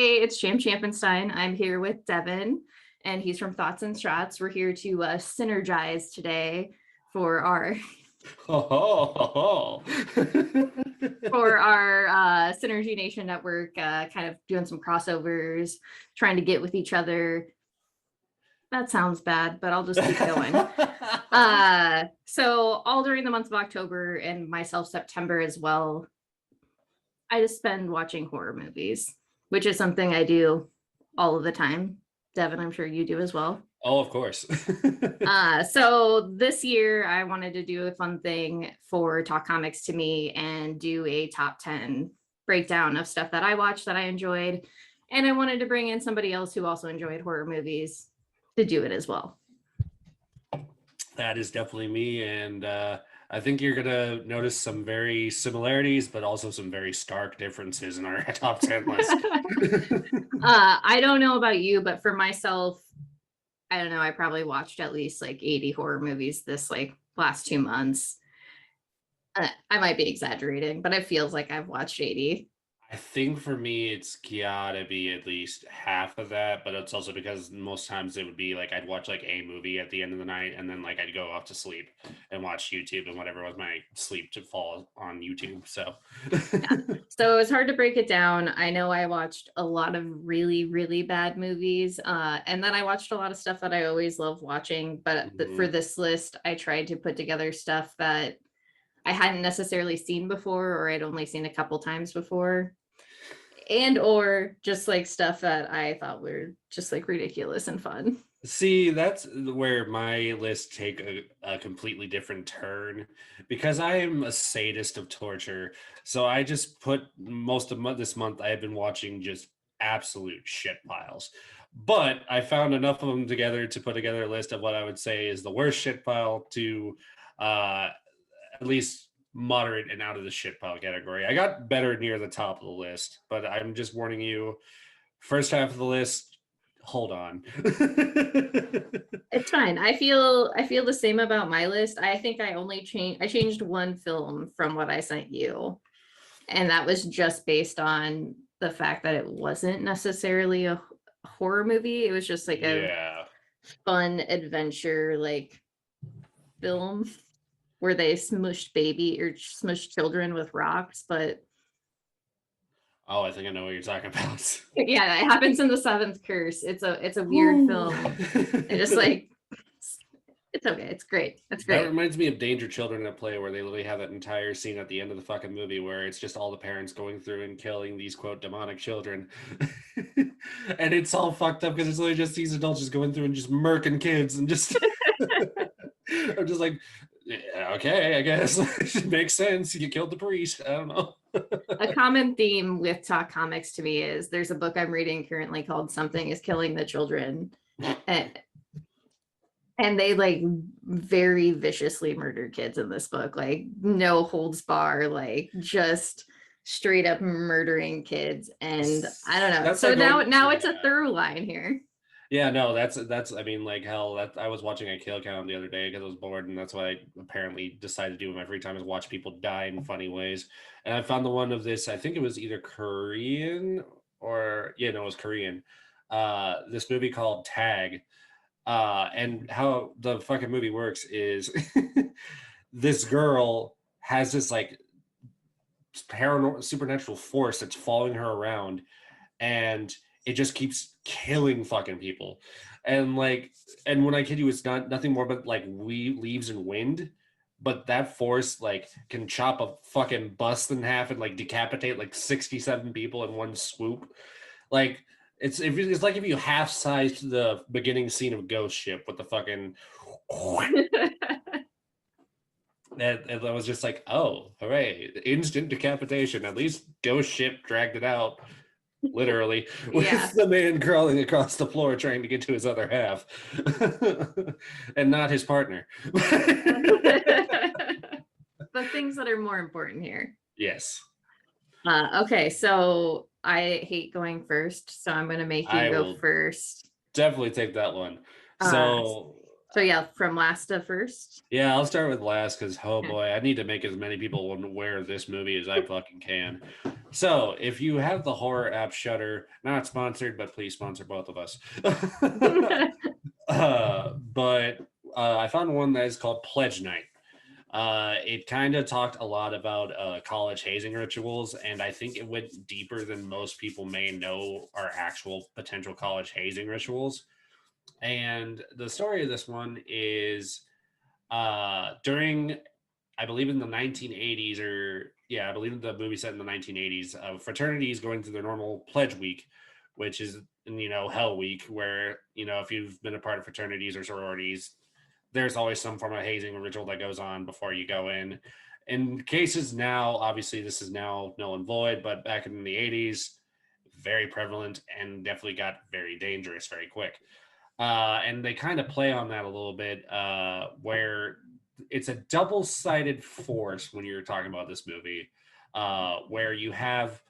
Hey, it's Champenstein. I'm here with Devin, and he's from Thoughts and Shots. We're here to synergize today for our for our Synergy Nation network, kind of doing some crossovers, trying to get with each other. That sounds bad, but I'll just keep going. So all during the month of October and myself September as well, I just spend watching horror movies, which is something I do all of the time. Devin, I'm sure you do as well. Oh, of course. So this year I wanted to do a fun thing for Talk Comics to Me and do a top 10 breakdown of stuff that I watched that I enjoyed. And I wanted to bring in somebody else who also enjoyed horror movies to do it as well. That is definitely me. And I think you're going to notice some very similarities, but also some very stark differences in our top 10 list. I don't know about you, but for myself, I don't know, I probably watched at least like 80 horror movies this like last 2 months. I might be exaggerating, but it feels like I've watched 80. I think for me, it's gotta be at least half of that, but it's also because most times it would be like I'd watch like a movie at the end of the night and then like I'd go off to sleep and watch YouTube and whatever was my sleep to fall on YouTube. So, So it's hard to break it down. I know I watched a lot of really, really bad movies. And then I watched a lot of stuff that I always love watching. But for this list, I tried to put together stuff that I hadn't necessarily seen before, or I'd only seen a couple times before. And or just like stuff that I thought were just like ridiculous and fun. See, that's where my list take a completely different turn because I am a sadist of torture. So I just put most of this month I have been watching just absolute shit piles. But I found enough of them together to put together a list of what I would say is the worst shit pile to at least moderate and out of the shit pile category. I got better near the top of the list, but I'm just warning you, first half of the list, hold on. It's fine. I feel the same about my list. I think I changed one film from what I sent you. And that was just based on the fact that it wasn't necessarily a horror movie. It was just like a fun adventure like film where they smushed children with rocks, but Oh, I think I know what you're talking about. yeah, it happens in The Seventh Curse. It's a weird film. And just like it's okay. It's great. It's great. That reminds me of Danger Children at Play, where they literally have that entire scene at the end of the fucking movie where it's just all the parents going through and killing these quote demonic children. And it's all fucked up because it's literally just these adults just going through and just murking kids and just I'm just like, yeah, okay, I guess it makes sense. You killed the priest. I don't know. A common theme with Talk Comics to me is there's a book I'm reading currently called Something is Killing the Children. And they like very viciously murder kids in this book, like no holds bar, like just straight up murdering kids. And I don't know. That's so like now it's a through line here. Yeah, no, that's I mean, like hell, that I was watching a kill count the other day because I was bored, and that's what I apparently decided to do in my free time is watch people die in funny ways. And I found the one of this, I think it was either Korean or it was Korean. This movie called Tag. And how the fucking movie works is this girl has this like paranormal supernatural force that's following her around, and it just keeps killing fucking people. And when I kid you, it's nothing more but like leaves and wind. But that force like can chop a fucking bus in half and like decapitate like 67 people in one swoop. Like it's like if you half-sized the beginning scene of Ghost Ship with the fucking and I was just like, oh, hooray, instant decapitation. At least Ghost Ship dragged it out. Literally, with the man crawling across the floor trying to get to his other half and not his partner. The things that are more important here. Yes. Okay, so I hate going first, so I'm going to make you go first. Definitely take that one. So So yeah, from last to first. Yeah, I'll start with last because, oh Okay. boy, I need to make as many people aware of this movie as I fucking can. So, if you have the horror app Shudder, not sponsored, but please sponsor both of us. But I found one that is called Pledge Night. It kind of talked a lot about college hazing rituals, and I think it went deeper than most people may know are actual potential college hazing rituals. And the story of this one is during, I believe in the 1980s, or yeah, I believe the movie set in the 1980s, fraternities going through their normal pledge week, which is, Hell Week, where, if you've been a part of fraternities or sororities, there's always some form of hazing ritual that goes on before you go in. In cases now, obviously, this is now null and void, but back in the 80s, very prevalent and definitely got very dangerous very quick. And they kind of play on that a little bit, where it's a double-sided force when you're talking about this movie, where you have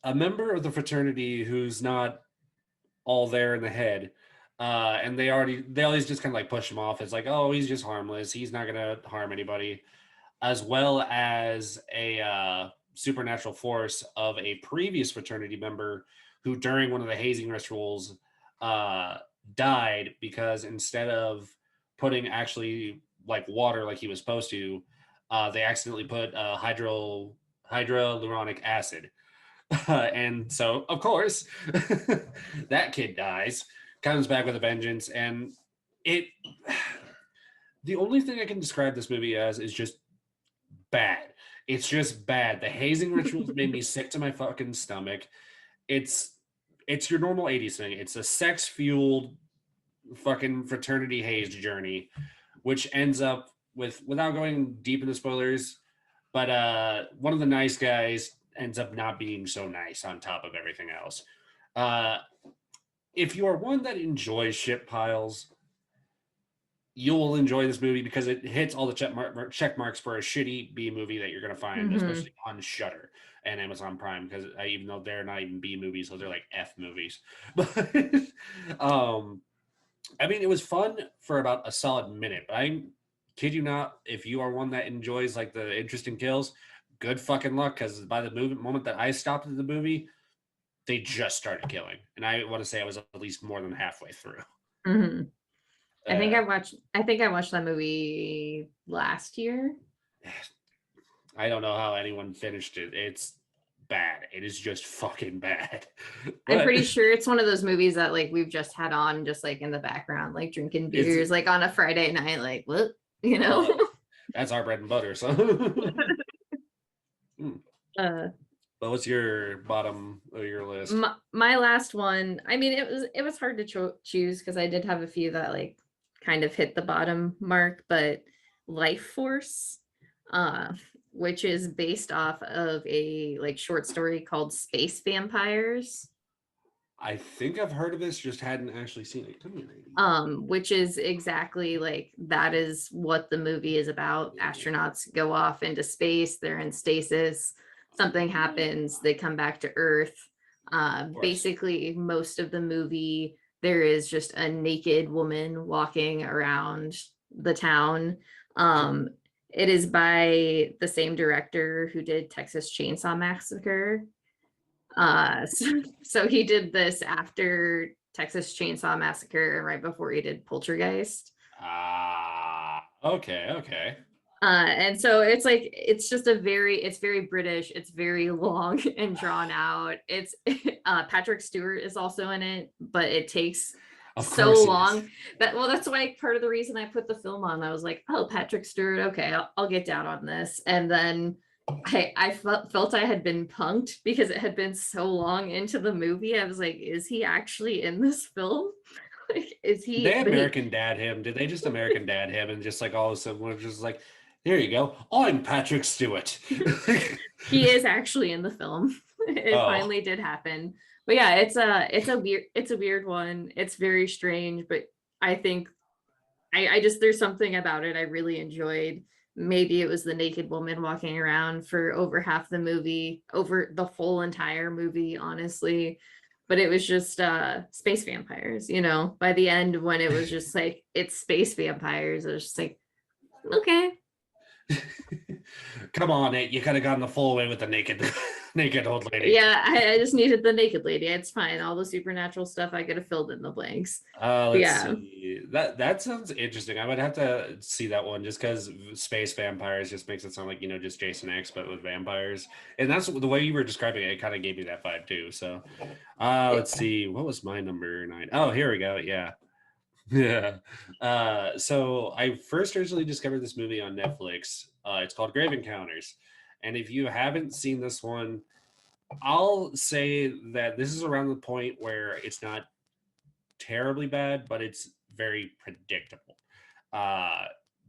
a member of the fraternity who's not all there in the head, and they always just kind of like push him off as like, oh, he's just harmless, he's not gonna harm anybody, as well as a supernatural force of a previous fraternity member who, during one of the hazing rituals, uh, died because instead of putting actually like water like he was supposed to, they accidentally put hyaluronic acid. And so, of course, that kid dies, comes back with a vengeance, and it. The only thing I can describe this movie as is just bad. It's just bad. The hazing rituals made me sick to my fucking stomach. It's it's your normal 80s thing. It's a sex fueled fucking fraternity hazed journey, which ends up with, without going deep into spoilers, but one of the nice guys ends up not being so nice on top of everything else. Uh if you are one that enjoys shit piles, you will enjoy this movie because it hits all the check marks for a shitty B movie that you're going to find, Mm-hmm. especially on Shudder and Amazon Prime, because even though they're not even B movies, so they're like F movies. But um, I mean, it was fun for about a solid minute. But I kid you not, if you are one that enjoys like the interesting kills, good fucking luck, because by the moment that I stopped at the movie, they just started killing, and I want to say I was at least more than halfway through. Mm-hmm. Uh, I think I watched that movie last year. I don't know how anyone finished it. It's bad. It is just fucking bad. I'm But pretty sure it's one of those movies that like we've just had on just like in the background, like drinking it's beers, like on a Friday night, like what, you know? uh, that's our bread and butter. So, uh but what's your bottom of your list? my last one, I mean, it was hard to choose because I did have a few that like kind of hit the bottom mark, but Life Force, uh, which is based off of a like short story called Space Vampires, I think I've heard of this, just hadn't actually seen it. Come here, lady. which is exactly like that is what the movie is about. Astronauts go off into space, they're in stasis, something happens, they come back to Earth. Of course. Basically, most of the movie, there is just a naked woman walking around the town. Um, it is by the same director who did Texas Chainsaw Massacre. So he did this after Texas Chainsaw Massacre and right before he did Poltergeist. Okay, okay. And so it's like it's very British, it's very long and drawn out. It's Patrick Stewart is also in it, but it takes Of so course he is. long that, well, that's why part of the reason I put the film on. I was like, oh, Patrick Stewart, okay, I'll get down on this. And then I felt I had been punked because it had been so long into the movie. I was like, is he actually in this film? Like, is Did they he? But he American Dad him? Did they just American Dad him and just like all of a sudden we're just like, here you go. I'm Patrick Stewart. he is actually in the film. It Oh, finally did happen. But yeah, it's a weird one. It's very strange, but I think I just there's something about it I really enjoyed. Maybe it was the naked woman walking around for over half the movie, over the full entire movie, honestly. but it was just space vampires, you know. By the end, when it was just like it's space vampires, it was just like, okay. Come on, Nate. You could have gone the full way with the naked, naked old lady. Yeah, I just needed the naked lady. It's fine. All the supernatural stuff I could have filled in the blanks. But Let's yeah. see. That sounds interesting. I would have to see that one just because space vampires just makes it sound like, just Jason X, but with vampires. And that's the way you were describing it. It kind of gave me that vibe too. So, let's see. What was my number 9? Oh, here we go. Yeah. Yeah. So I first originally discovered this movie on Netflix. It's called Grave Encounters. And if you haven't seen this one, I'll say that this is around the point where it's not terribly bad, but it's very predictable. Uh,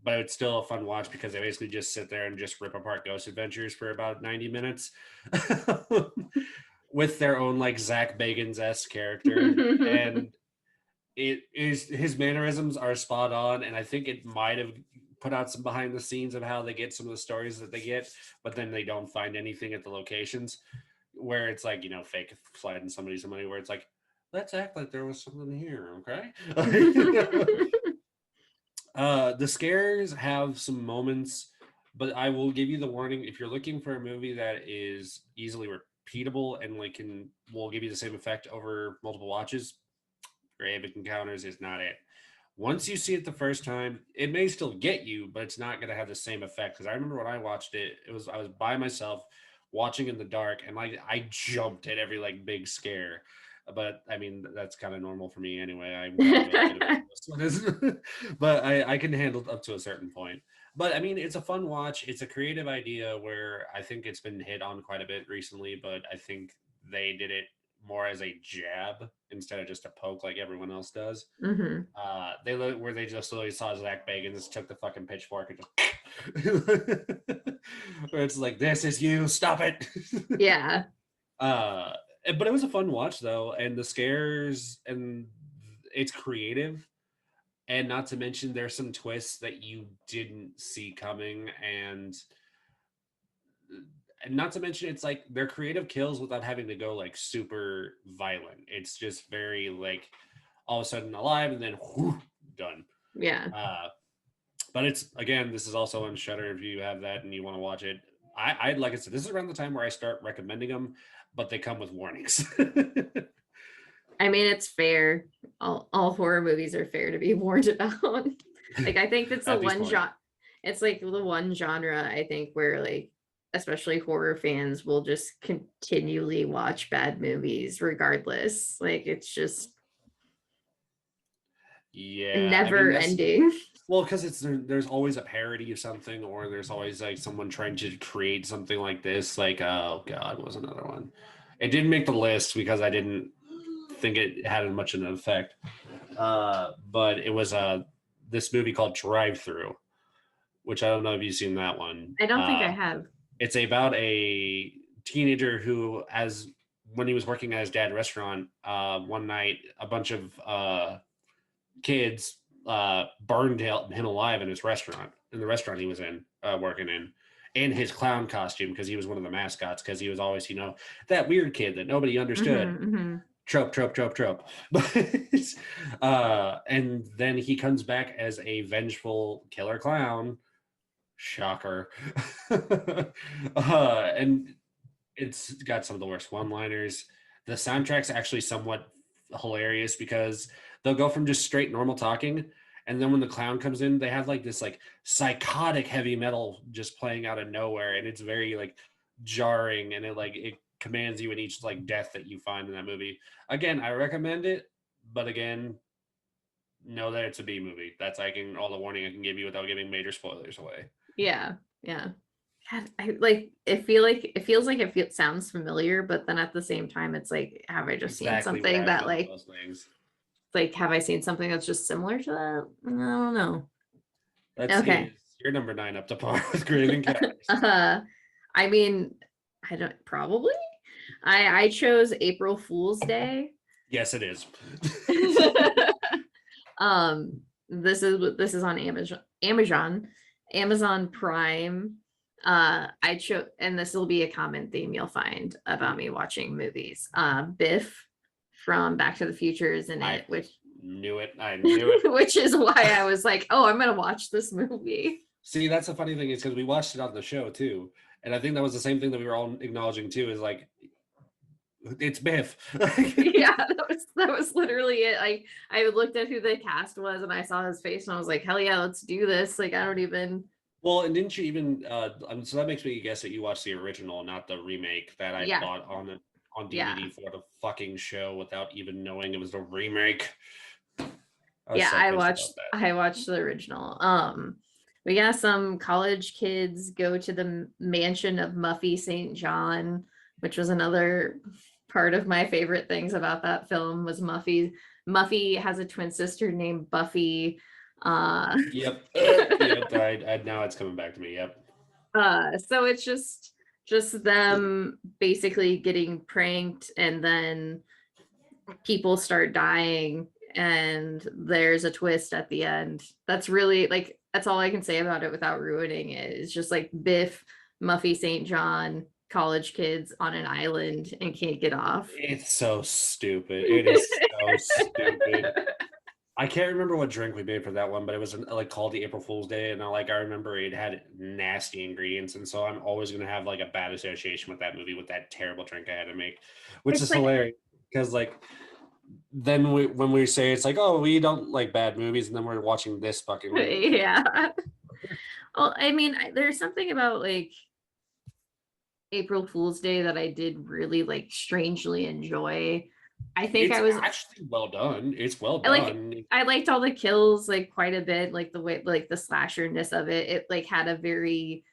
but it's still a fun watch because they basically just sit there and just rip apart Ghost Adventures for about 90 minutes with their own like Zach Bagans-esque character. And it is his mannerisms are spot on, and I think it might have put out some behind the scenes of how they get some of the stories that they get, but then they don't find anything at the locations where it's like, fake sliding somebody some money, where it's like, let's act like there was something here, okay? The scares have some moments, but I will give you the warning: if you're looking for a movie that is easily repeatable and like will give you the same effect over multiple watches, Grave Encounters is not it. Once you see it the first time, it may still get you, but it's not going to have the same effect. Because I remember when I watched it, I was by myself watching in the dark, and like I jumped at every like big scare. But I mean, that's kind of normal for me anyway. I'm but I can handle up to a certain point. But I mean, it's a fun watch. It's a creative idea where I think it's been hit on quite a bit recently, but I think they did it more as a jab instead of just a poke like everyone else does. Mm-hmm. They just literally saw Zach Bagans took the fucking pitchfork and just where it's like, this is you, stop it. Yeah. uh but it was a fun watch though, and the scares, and it's creative, and not to mention there's some twists that you didn't see coming, and not to mention it's like they're creative kills without having to go like super violent. It's just very like all of a sudden alive and then whew, done. Yeah. But it's, again, this is also on Shudder if you have that and you want to watch it. I like I said, this is around the time where I start recommending them, but they come with warnings. I mean, it's fair. All horror movies are fair to be warned about. Like, I think that's the one genre. It's like the one genre I think where like, especially horror fans will just continually watch bad movies regardless. Like, it's just never ending. Well, because there's always a parody of something, or there's always like someone trying to create something like this. Like, oh god, what was another one? It didn't make the list because I didn't think it had much of an effect. But it was this movie called Drive Through, which I don't know if you've seen that one. I don't think I have. It's about a teenager who, when he was working at his dad's restaurant, one night a bunch of kids burned him alive in the restaurant he was working in his clown costume, because he was one of the mascots, because he was always that weird kid that nobody understood. Mm-hmm. Trope. And then he comes back as a vengeful killer clown. Shocker. And it's got some of the worst one-liners. The soundtrack's actually somewhat hilarious because they'll go from just straight normal talking, and then when the clown comes in, they have like this like psychotic heavy metal just playing out of nowhere, and it's very like jarring, and it commands you in each like death that you find in that movie. Again, I recommend it, but again, know that it's a B movie. That's all the warning I can give you without giving major spoilers away. Yeah. God, it feels like it sounds familiar, but then at the same time, it's like, have I just seen something that like have I seen something that's just similar to that? I don't know. Let's see. You're number 9 up to par with Grave Encounters. I mean, I don't probably. I chose April Fool's Day. Yes, it is. This is on Amazon Prime. I chose, and this will be a common theme you'll find about me watching movies. Biff from Back to the Future is in I it, which knew it. I knew it. which is why I was like, oh, I'm gonna watch this movie. See, that's the funny thing is because we watched it on the show too, and I think that was the same thing that we were all acknowledging too. Is like, it's Biff. Yeah, that was literally it. Like I looked at who the cast was and I saw his face and I was like, hell yeah, let's do this. Like I don't even. Well, and didn't you even? So that makes me guess that you watched the original, not the remake that I Yeah, bought on yeah, DVD for the fucking show without even knowing it was the remake. I was yeah. so pissed about that. I watched the original. We got some college kids go to the mansion of Muffy St. John, which was another part of my favorite things about that film was Muffy. Muffy has a twin sister named Buffy. Yep. Yep. Now it's coming back to me. Yep. So it's just them basically getting pranked and then people start dying and there's a twist at the end. That's really like that's all I can say about it without ruining it. It's just like Biff, Muffy St. John, college kids on an island and can't get off. It's so stupid. It is so stupid. I can't remember what drink we made for that one, but it was like called the April Fool's Day, and I remember it had nasty ingredients, and so I'm always gonna have like a bad association with that movie with that terrible drink I had to make, which It's is like hilarious because like then when we say it's like, oh, we don't like bad movies, and then we're watching this fucking movie. yeah. Well, I mean, there's something about like April Fool's Day that I did really like strangely enjoy. I think It's I was actually well done. It's well I like done. I liked all the kills like quite a bit, like the way like the slasherness of it. It like had a very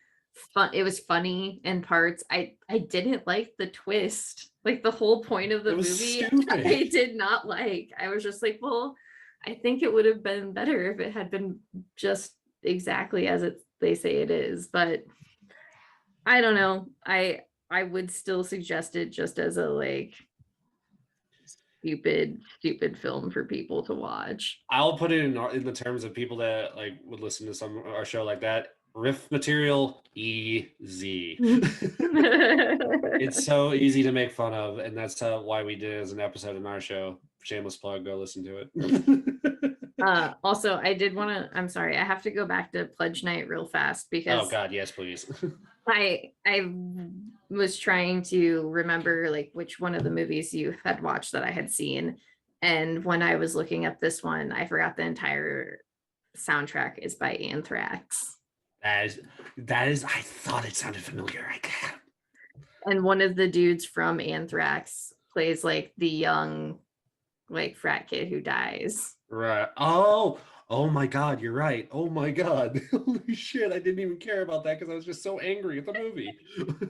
fun it was funny in parts. I didn't like the twist. Like the whole point of the It was movie, stupid. I did not like. I was just like, well, I think it would have been better if it had been just exactly as they say it is, but I don't know. I would still suggest it just as a like stupid film for people to watch. I'll put it in the terms of people that like would listen to some our show like that. Riff material easy. It's so easy to make fun of, and that's why we did it as an episode in our show. Shameless plug, go listen to it. Also, I'm sorry, I have to go back to Pledge Night real fast Oh because God, yes, please. I was trying to remember like which one of the movies you had watched that I had seen. And when I was looking up this one, I forgot the entire soundtrack is by Anthrax. That is. I thought it sounded familiar. I can't. And one of the dudes from Anthrax plays like the young like frat kid who dies. Right. Oh my God, you're right. Oh my God. Holy shit, I didn't even care about that because I was just so angry at the movie.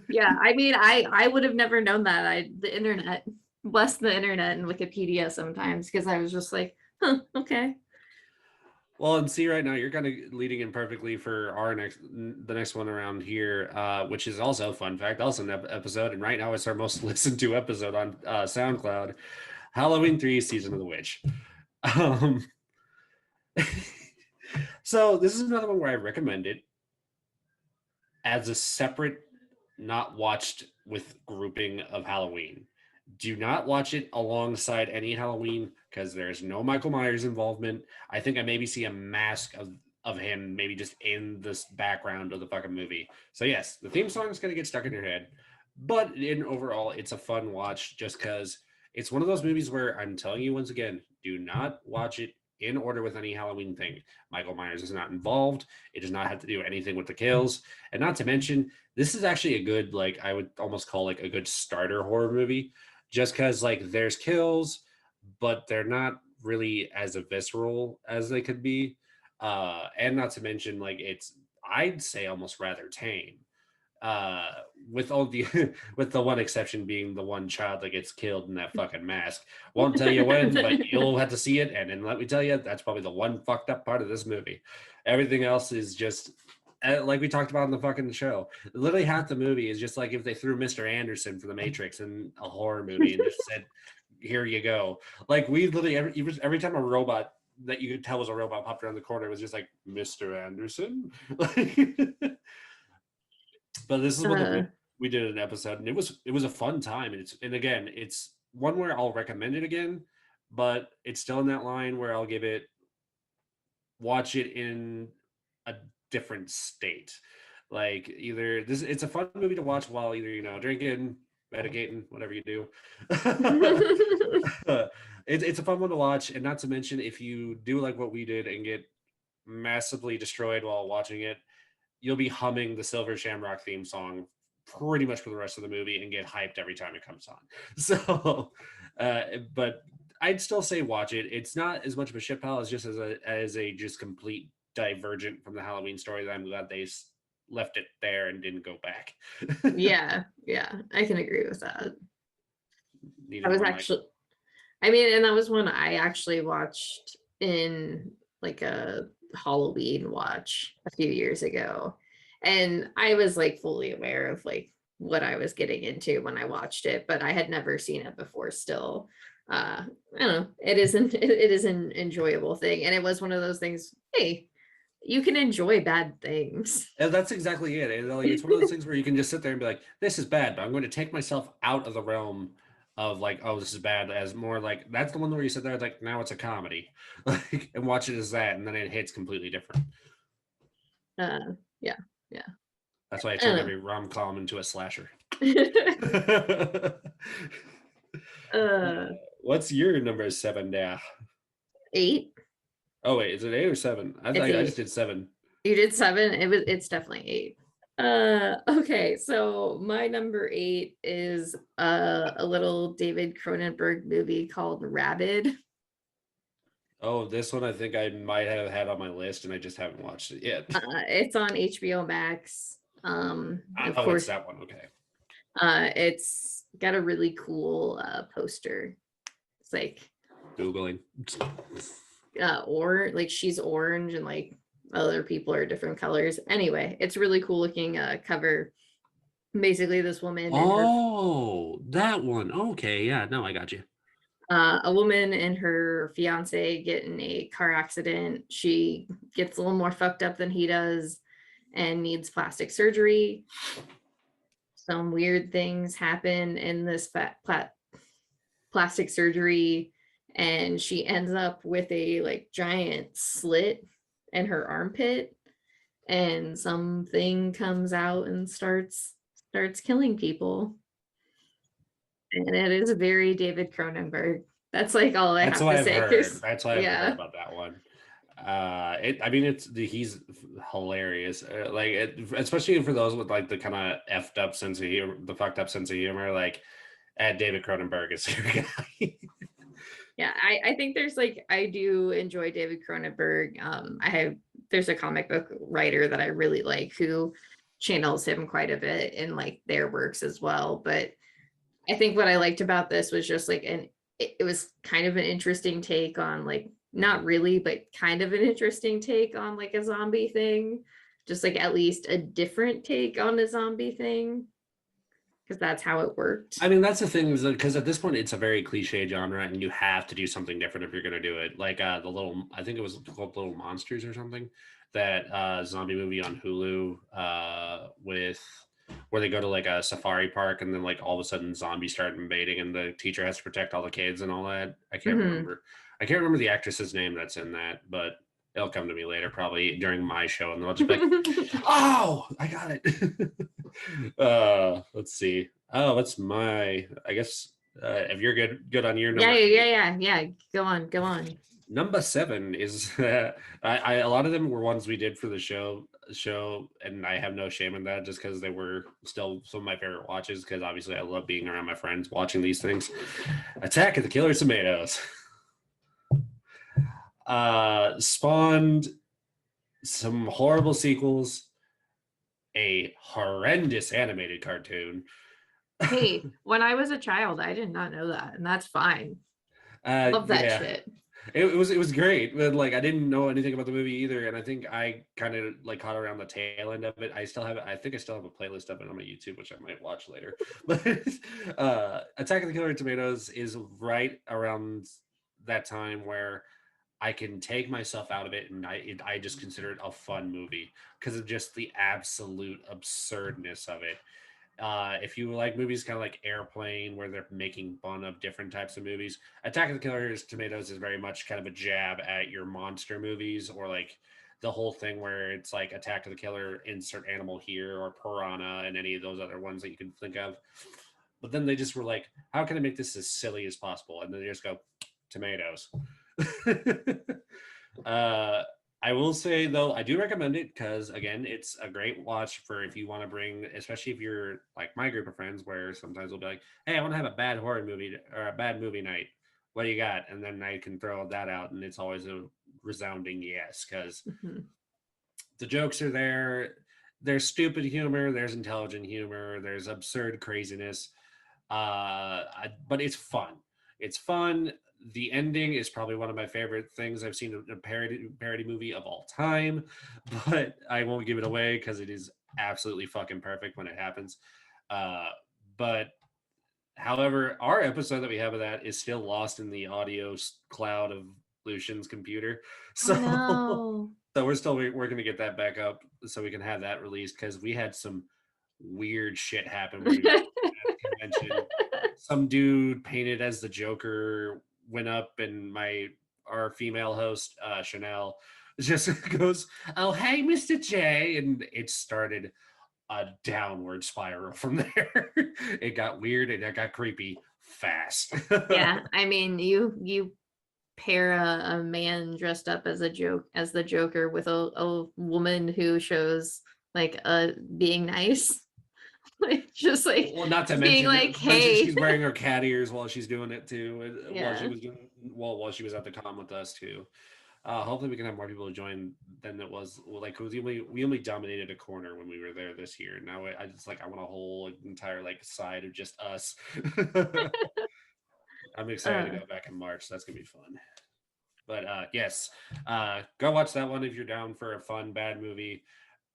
Yeah, I mean, I would have never known that. The internet, bless the internet and Wikipedia sometimes because I was just like, huh, okay. Well, and see right now you're kind of leading in perfectly for the next one around here, which is also a fun fact, also an episode, and right now it's our most listened to episode on SoundCloud, Halloween 3: Season of the Witch. Um, so this is another one where I recommend it as a separate, not watched with grouping of Halloween. Do not watch it alongside any Halloween because there's no Michael Myers involvement. I think I maybe see a mask of him maybe just in this background of the fucking movie. So yes, the theme song is gonna get stuck in your head, but in overall, it's a fun watch just because it's one of those movies where I'm telling you once again, do not watch it in order with any Halloween thing. Michael Myers is not involved. It does not have to do anything with the kills, and not to mention, this is actually a good like I would almost call like a good starter horror movie just because like there's kills, but they're not really as visceral as they could be. And not to mention like it's I'd say almost rather tame. Uh, with all the with the one exception being the one child that gets killed in that fucking mask. Won't tell you when, but you'll have to see it. And then let me tell you, that's probably the one fucked up part of this movie. Everything else is just like we talked about in the fucking show. Literally half the movie is just like if they threw Mr. Anderson for the Matrix in a horror movie and just said, "Here you go." Like we literally every time a robot that you could tell was a robot popped around the corner, it was just like Mr. Anderson. But this is what Uh, we did an episode, and it was a fun time. And again, it's one where I'll recommend it again, but it's still in that line where I'll give it watch it in a different state. Like either this, it's a fun movie to watch while either drinking, medicating, whatever you do. It's a fun one to watch, and not to mention if you do like what we did and get massively destroyed while watching it, you'll be humming the Silver Shamrock theme song pretty much for the rest of the movie and get hyped every time it comes on. So, but I'd still say watch it. It's not as much of a shit pile as just as a just complete divergent from the Halloween story that I'm glad they left it there and didn't go back. Yeah, yeah, I can agree with that. I Needed was more like, actually, I mean, and that was one I actually watched in like a Halloween watch a few years ago. And I was like fully aware of like what I was getting into when I watched it, but I had never seen it before still. I don't know. It is an enjoyable thing. And it was one of those things, hey, you can enjoy bad things. and that's exactly it. Like, it's one of those things where you can just sit there and be like, "This is bad," but I'm going to take myself out of the realm of like, "Oh, this is bad," as more like that's the one where you sit there like, "Now it's a comedy," like, and watch it as that, and then it hits completely different. Yeah, yeah. That's why I I don't turned know. every rom com into a slasher. uh What's your number seven now? 8. Oh wait, is it 8 or 7? I thought It's I just 8. did 7. You did 7. It's definitely 8. Okay, so my number 8 is a little David Cronenberg movie called Rabid. Oh, this one I think I might have had on my list, and I just haven't watched it yet. It's on HBO Max. Of Oh, it's course, that one. Okay. it's got a really cool poster. It's like Googling. or like she's orange and like other people are different colors. Anyway, it's really cool looking cover. Basically, this woman and her Oh, that one. Okay, yeah, no, I got you. a woman and her fiance get in a car accident. She gets a little more fucked up than he does and needs plastic surgery. Some weird things happen in this plastic surgery, and she ends up with a like giant slit in her armpit, and something comes out and starts killing people. And it is very David Cronenberg. That's like all I That's have what to I've say. heard. Because That's what I've heard yeah, about that one. I mean, he's hilarious. Like, especially for those with like the kind of effed up sense of humor, the fucked up sense of humor. Like, David Cronenberg is your guy. yeah, I think there's like I do enjoy David Cronenberg. I have there's a comic book writer that I really like who channels him quite a bit in like their works as well. But I think what I liked about this was just like it was kind of an interesting take on like not really, but kind of an interesting take on like a zombie thing. Just like at least a different take on a zombie thing, because that's how it worked. I mean, that's the thing is because at this point it's a very cliche genre, and you have to do something different if you're going to do it. Like the little, I think it was called Little Monsters or something, that zombie movie on Hulu with where they go to like a safari park, and then like all of a sudden zombies start invading, and the teacher has to protect all the kids and all that. I can't Hmm. remember. I can't remember the actress's name that's in that, but it'll come to me later, probably during my show, and they'll just be like, "Oh, I got it." Let's see. Oh, that's my. I guess if you're good on your Yeah, number yeah, yeah, 8. yeah, yeah. Go on, go on. Number 7 is I a lot of them were ones we did for the show, and I have no shame in that just because they were still some of my favorite watches because obviously I love being around my friends watching these things. Attack of the Killer Tomatoes spawned some horrible sequels, a horrendous animated cartoon. Hey, when I was a child, I did not know that, and that's fine. Love that Yeah, shit. it was great, but like I didn't know anything about the movie either, and I think I kind of like caught around the tail end of it. I think I still have a playlist of it on my YouTube, which I might watch later. But Attack of the Killer Tomatoes is right around that time where I can take myself out of it, and I just consider it a fun movie because of just the absolute absurdness of it. If you like movies kind of like Airplane, where they're making fun of different types of movies, Attack of the Killer Tomatoes is very much kind of a jab at your monster movies, or like the whole thing where it's like Attack of the Killer, insert animal here, or Piranha, and any of those other ones that you can think of. But then they just were like, how can I make this as silly as possible? And then they just go, tomatoes. uh, I will say though, I do recommend it because again, it's a great watch for if you want to bring, especially if you're like my group of friends, where sometimes we'll be like, "Hey, I want to have a bad horror movie or a bad movie night. What do you got?" And then I can throw that out, and it's always a resounding yes because Mhm. the jokes are there. There's stupid humor, there's intelligent humor, there's absurd craziness, but it's fun. It's fun. The ending is probably one of my favorite things I've seen in a parody movie of all time, but I won't give it away because it is absolutely fucking perfect when it happens. Uh, but however, our episode that we have of that is still lost in the audio cloud of Lucian's computer. Oh So no. so we're still working to get that back up so we can have that released because we had some weird shit happen when we were at the convention. Some dude painted as the Joker went up, and our female host Chanel just goes, "Oh hey, Mr. J," and it started a downward spiral from there. It got weird and it got creepy fast. Yeah, I mean, you pair a man dressed up as the Joker with a woman who shows like being nice, like just like Well, not to being mention, like, she's hey, wearing her cat ears while she's doing it too. While she yeah. was doing, while she was at the con with us too. Hopefully, we can have more people join than it was. Like, we only dominated a corner when we were there this year. Now I just like I want a whole entire like side of just us. I'm excited to Uh, go back in March. That's gonna be fun. But yes, go watch that one if you're down for a fun bad movie.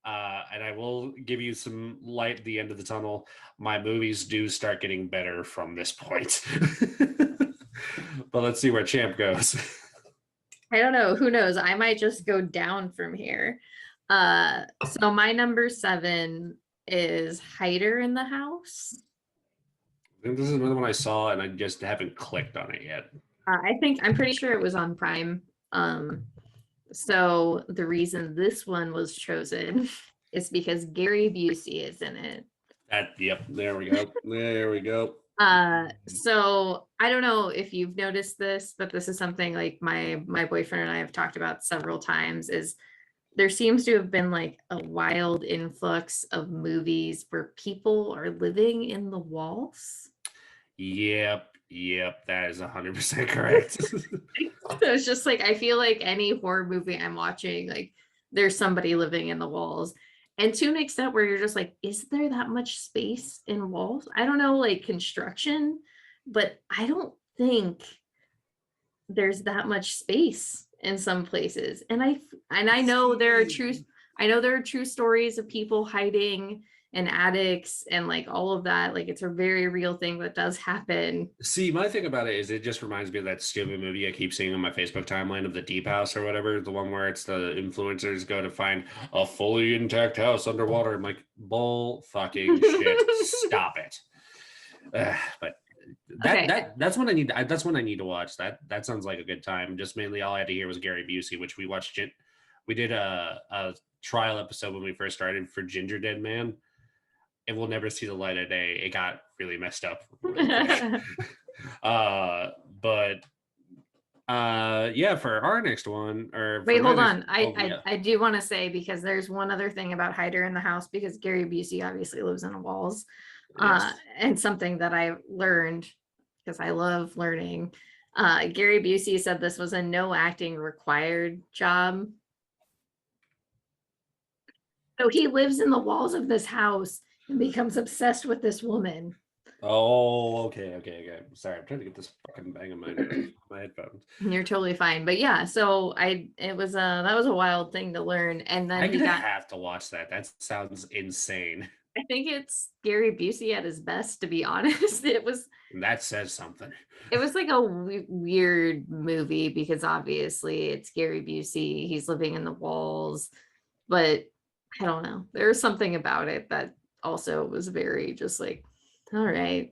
And I will give you some light at the end of the tunnel. My movies do start getting better from this point. But let's see where Champ goes. I don't know. Who knows? I might just go down from here. So my number 7 is Hider in the House. I think this is another one I saw, and I just haven't clicked on it yet. I'm pretty sure it was on Prime. So the reason this one was chosen is because Gary Busey is in it. Yep, there we go. There we go. So I don't know if you've noticed this, but this is something like my boyfriend and I have talked about several times, is there seems to have been like a wild influx of movies where people are living in the walls. Yep, that is 100% correct. So it's just like I feel like any horror movie I'm watching, like there's somebody living in the walls. And to an extent where you're just like, is there that much space in walls? I don't know, like construction, but I don't think there's that much space in some places. And I know there are true stories of people hiding in attics and like all of that. Like it's a very real thing that does happen. See, my thing about it is it just reminds me of that stupid movie I keep seeing on my Facebook timeline of the Deep House or whatever, the one where it's the influencers go to find a fully intact house underwater. I'm like, bull fucking shit. Stop it. But Okay. that's what I need. That's what I need to watch. That sounds like a good time. Just mainly all I had to hear was Gary Busey, which we watched. We did a trial episode when we first started for Ginger Dead Man. It will never see the light of day. It got really messed up really quick. But yeah, for our next one, or for Wait, my hold next, on. oh yeah, I do want to say, because there's one other thing about Hider in the House, because Gary Busey obviously lives in the walls. yes. And something that I learned, because I love learning, Gary Busey said this was a no acting required job. So he lives in the walls of this house and becomes obsessed with this woman. Oh, okay. Sorry, I'm trying to get this fucking bang in my headphones. You're totally fine. But yeah, so that was a wild thing to learn. And then I'm he gonna got, have to watch that. That sounds insane. I think it's Gary Busey at his best, to be honest. That says something. It was like a weird movie because obviously it's Gary Busey. He's living in the walls, but I don't know. There's something about it that also was very just like, all right,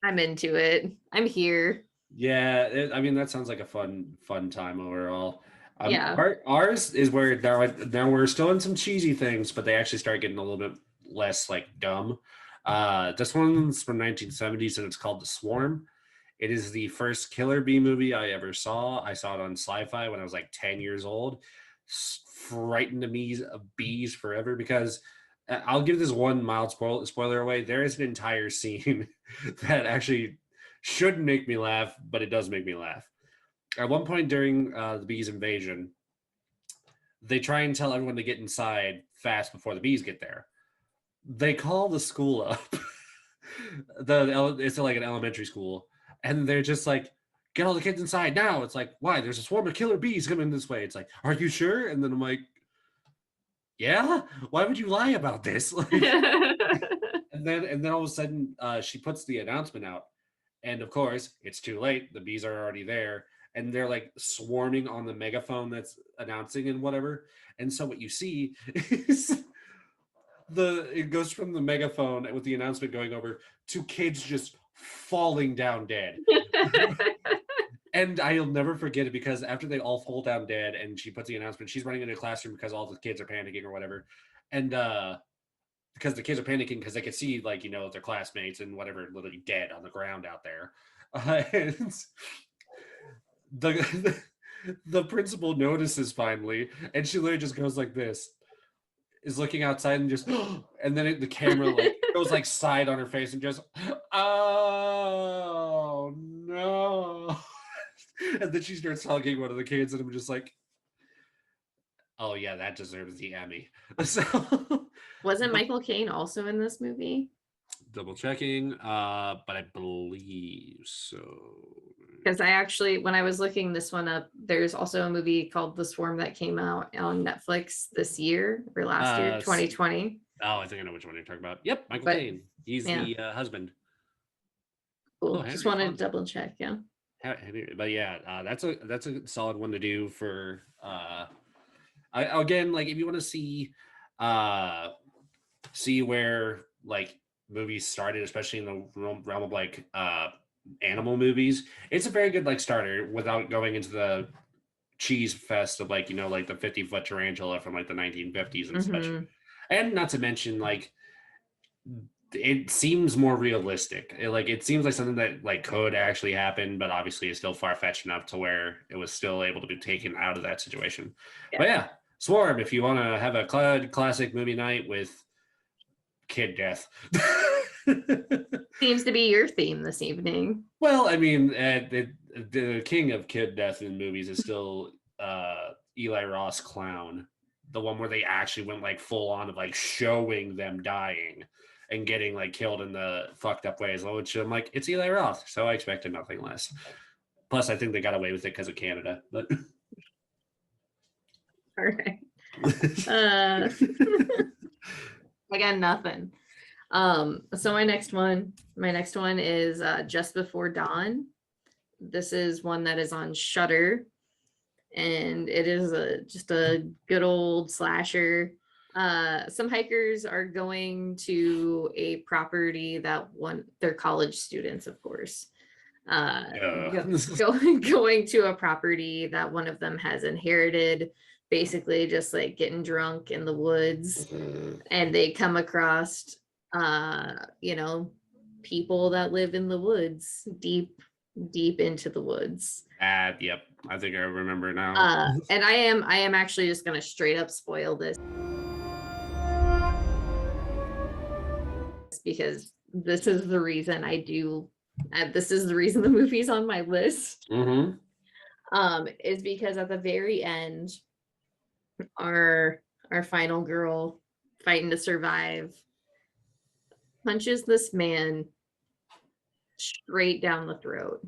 I'm into it. I'm here. Yeah, I mean that sounds like a fun time overall. Yeah. Ours is where now we're still in some cheesy things, but they actually start getting a little bit less like dumb. This one's from 1970s and it's called The Swarm. It is the first Killer Bee movie I ever saw. I saw it on Sci-Fi when I was like 10 years old. Frightened me of bees forever because I'll give this one mild spoiler away. There is an entire scene that actually shouldn't make me laugh, but it does make me laugh. At one point during the bees invasion, they try and tell everyone to get inside fast before the bees get there. They call the school up. It's like an elementary school, and they're just like, "Get all the kids inside now!" It's like, why? There's a swarm of killer bees coming this way. It's like, are you sure? And then I'm like, yeah. Why would you lie about this? Like, and then all of a sudden, she puts the announcement out, and of course, it's too late. The bees are already there, and they're like swarming on the megaphone that's announcing and whatever. And so what you see is it goes from the megaphone with the announcement going over to kids just falling down dead. And I'll never forget it because after they all fall down dead and she puts the announcement, she's running into a classroom because all the kids are panicking or whatever. And because the kids are panicking because they can see, like, their classmates and whatever literally dead on the ground out there. And the the principal notices finally, and she literally just goes like this, is looking outside and just, and then the camera like goes like side on her face and just, oh no. And then she starts hugging one of the kids, and I'm just like, oh yeah, that deserves the Emmy. So Wasn't Michael Caine also in this movie? double checking, but I believe so. Because I actually, when I was looking this one up, there's also a movie called The Swarm that came out on Netflix this year or last year, 2020. Oh, I think I know which one you're talking about. Yep, Michael But Caine. He's yeah, the husband. cool. Oh, Just Henry wanted to Fonda. double check. Yeah. But yeah, that's a solid one to do for. Again, like if you want to see where like movies started, especially in the realm of like animal movies, it's a very good like starter without going into the cheese fest of like like the 50-foot tarantula from like the 1950s and such. Mm-hmm. And not to mention like it seems more realistic. It seems like something that like could actually happen, but obviously is still far fetched enough to where it was still able to be taken out of that situation. Yeah. But yeah, Swarm. If you want to have a classic movie night with kid death. Seems to be your theme this evening. Well, I mean, the king of kid death in movies is still Eli Roth's Clown, the one where they actually went like full on of like showing them dying and getting like killed in the fucked up ways. Which I'm like, it's Eli Roth, so I expected nothing less. Plus, I think they got away with it because of Canada. But All right. I got nothing. So my next one is Just Before Dawn. This is one that is on Shudder, and it is just a good old slasher. Some hikers are going to a property that they're college students, of course. Going to a property that one of them has inherited, basically just like getting drunk in the woods, and they come across people that live in the woods, deep into the woods. Yep, I think I remember now. And I am actually just gonna straight up spoil this because this is the reason this is the reason the movie's on my list. Mm-hmm. Is because at the very end, our final girl fighting to survive punches this man straight down the throat.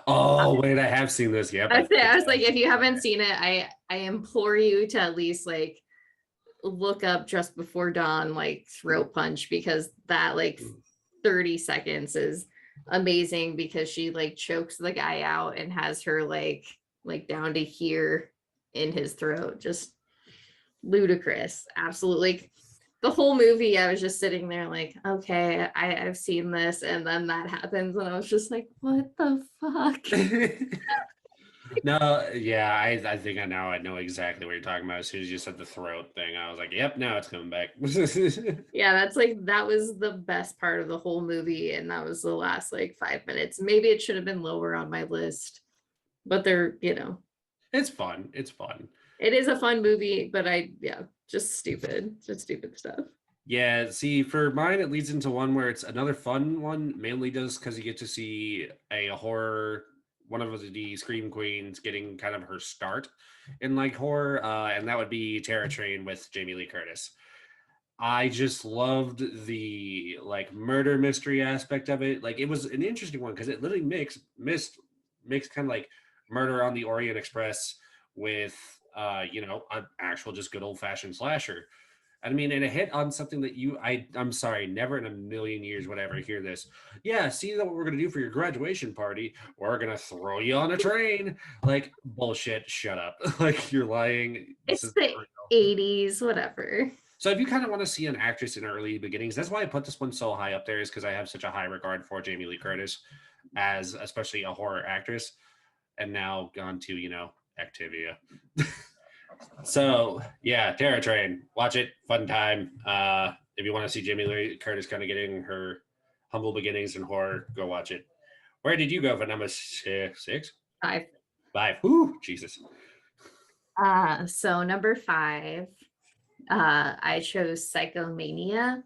Oh wait, I have seen this. Yep. I was like, if you haven't seen it, I implore you to at least like look up Just Before Dawn, like throat punch, because that like 30 seconds is amazing because she like chokes the guy out and has her like down to here in his throat. Just ludicrous. Absolutely. The whole movie, I was just sitting there like, okay, I've seen this, and then that happens, and I was just like, what the fuck? No, yeah, I think I know exactly what you're talking about. As soon as you said the throat thing, I was like, yep, now it's coming back. Yeah, that's like that was the best part of the whole movie, and that was the last like 5 minutes. Maybe it should have been lower on my list, but they're, It's fun. It's fun. it is a fun movie, but just stupid stuff. Yeah, see, for mine, it leads into one where it's another fun one, mainly just because you get to see a horror, one of the Scream Queens getting kind of her start in like horror, and that would be Terror Train with Jamie Lee Curtis. I just loved the like murder mystery aspect of it. Like it was an interesting one because it literally mixed kind of like Murder on the Orient Express with an actual just good old fashioned slasher. I mean, and it hit on something that I'm sorry, never in a million years would I ever hear this. Yeah, see what we're gonna do for your graduation party? We're gonna throw you on a train. Like bullshit, shut up. Like you're lying. This It's is the 80s, whatever. so if you kind of want to see an actress in her early beginnings, that's why I put this one so high up there, is because I have such a high regard for Jamie Lee Curtis as especially a horror actress. And now gone to, Activia. So yeah, Terror Train. Watch it, fun time. If you want to see Jamie Lee Curtis kind of getting her humble beginnings in horror, go watch it. Where did you go for number six? 5. Five. Whoo, Jesus. So number 5, I chose Psychomania.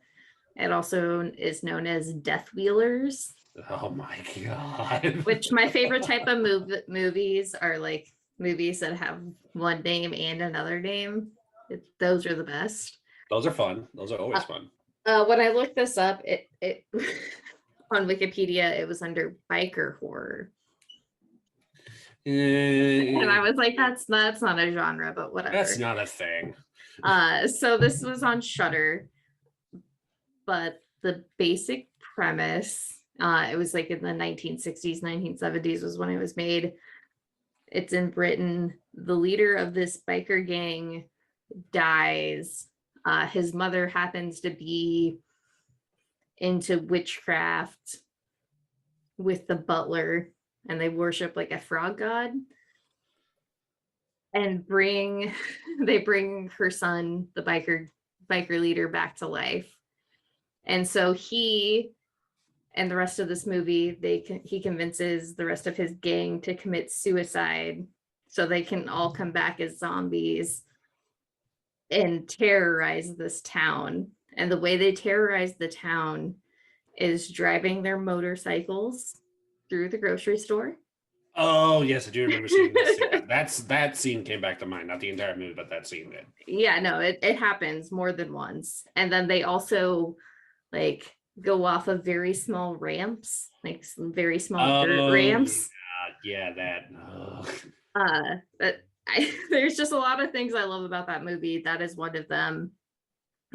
It also is known as Death Wheelers. Oh my god. Which my favorite type of movies are like movies that have one name and another name. Those are the best. Those are fun. Those are always fun. When I looked this up, it on Wikipedia, it was under biker horror. And I was like, that's not a genre, but whatever. That's not a thing. So this was on Shudder, but the basic premise, it was like in the 1960s, 1970s was when it was made. It's in Britain. The leader of this biker gang dies. His mother happens to be into witchcraft with the butler, and they worship like a frog god, and they bring her son, the biker leader, back to life. And so he and the rest of this movie, he convinces the rest of his gang to commit suicide so they can all come back as zombies and terrorize this town. And the way they terrorize the town is driving their motorcycles through the grocery store. Oh yes, I do remember seeing this. That scene came back to mind, not the entire movie, but that scene did. Yeah, no, it happens more than once. And then they also like go off of very small ramps, like some very small dirt ramps. Yeah, But there's just a lot of things I love about that movie. That is one of them.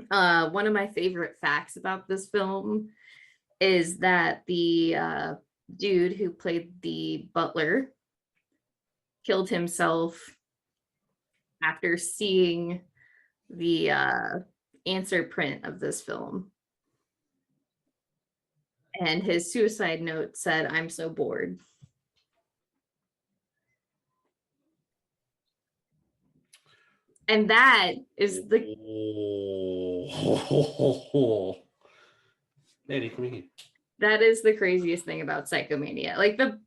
One of my favorite facts about this film is that the dude who played the butler killed himself after seeing the answer print of this film. And his suicide note said, "I'm so bored." And that is the Lady, come here. That is the craziest thing about Psychomania. Like the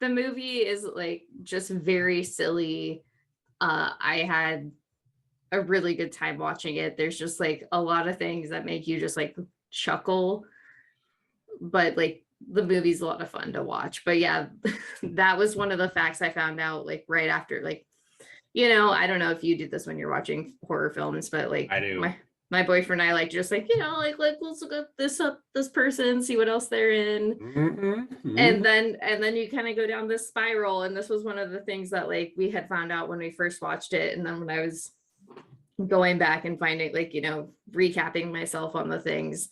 movie is like just very silly. I had a really good time watching it. There's just like a lot of things that make you just like chuckle, but like the movie's a lot of fun to watch. But yeah, that was one of the facts I found out like right after, like, I don't know if you do this when you're watching horror films, but like I do. My boyfriend and I like just like, like let's look up this person, see what else they're in. Mm-hmm. And then you kind of go down this spiral. And this was one of the things that like we had found out when we first watched it. And then when I was going back and finding like, recapping myself on the things,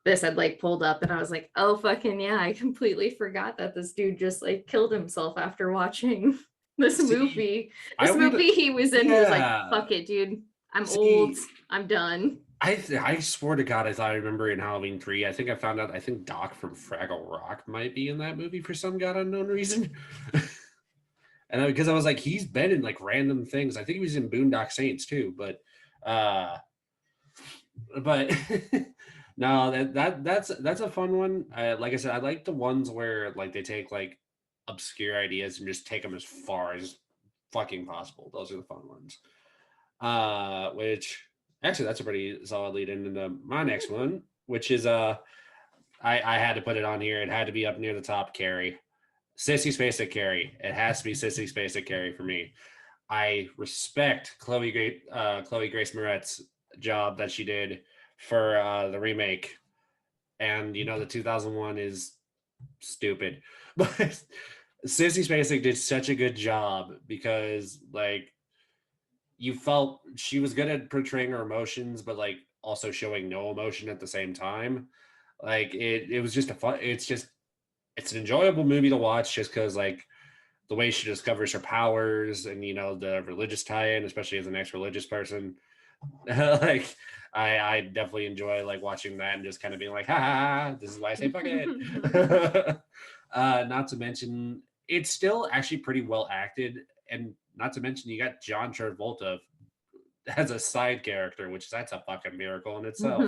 this had like pulled up and I was like, oh fucking yeah, I completely forgot that this dude just like killed himself after watching this movie. He was in. He was like, fuck it, dude. I'm old. See, I'm done. I swear to God, I thought I remember in Halloween 3. I think I found out. I think Doc from Fraggle Rock might be in that movie for some god unknown reason. And because I was like, he's been in like random things. I think he was in Boondock Saints too. Uh, but no, that's a fun one. Like I said, I like the ones where like they take like obscure ideas and just take them as far as fucking possible. Those are the fun ones. Which actually that's a pretty solid lead into my next one, which is I had to put it on here. It had to be up near the top. Carrie, Sissy Spacek Carrie. It has to be Sissy Spacek Carrie for me. I respect Chloe Grace Moretz job that she did for the remake, and you know the 2001 is stupid, but Sissy Spacek did such a good job because like you felt she was good at portraying her emotions, but like also showing no emotion at the same time. Like it was just a fun. It's an enjoyable movie to watch just because like the way she discovers her powers and you know the religious tie-in, especially as an ex-religious person. Like I definitely enjoy like watching that and just kind of being like, ha ha, ha, this is why I say fuck it. Not to mention it's still actually pretty well acted, and not to mention you got John Travolta as a side character, which that's a fucking miracle in itself.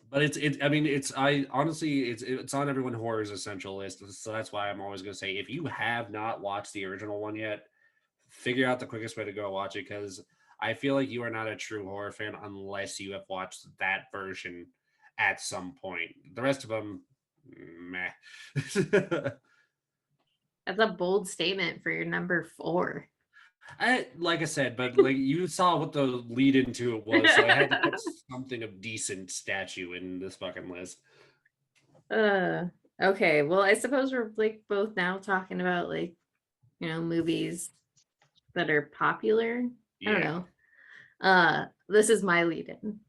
But I mean it's I honestly it's on everyone horror's essential list, so that's why I'm always going to say if you have not watched the original one yet, figure out the quickest way to go watch it, because I feel like you are not a true horror fan unless you have watched that version at some point. The rest of them, meh. That's a bold statement for your number 4. Like I said, but like you saw what the lead into it was, so I had to put something of decent statue in this fucking list. Okay. Well, I suppose we're like both now talking about like, movies that are popular. I don't Yeah. know. This is my lead in.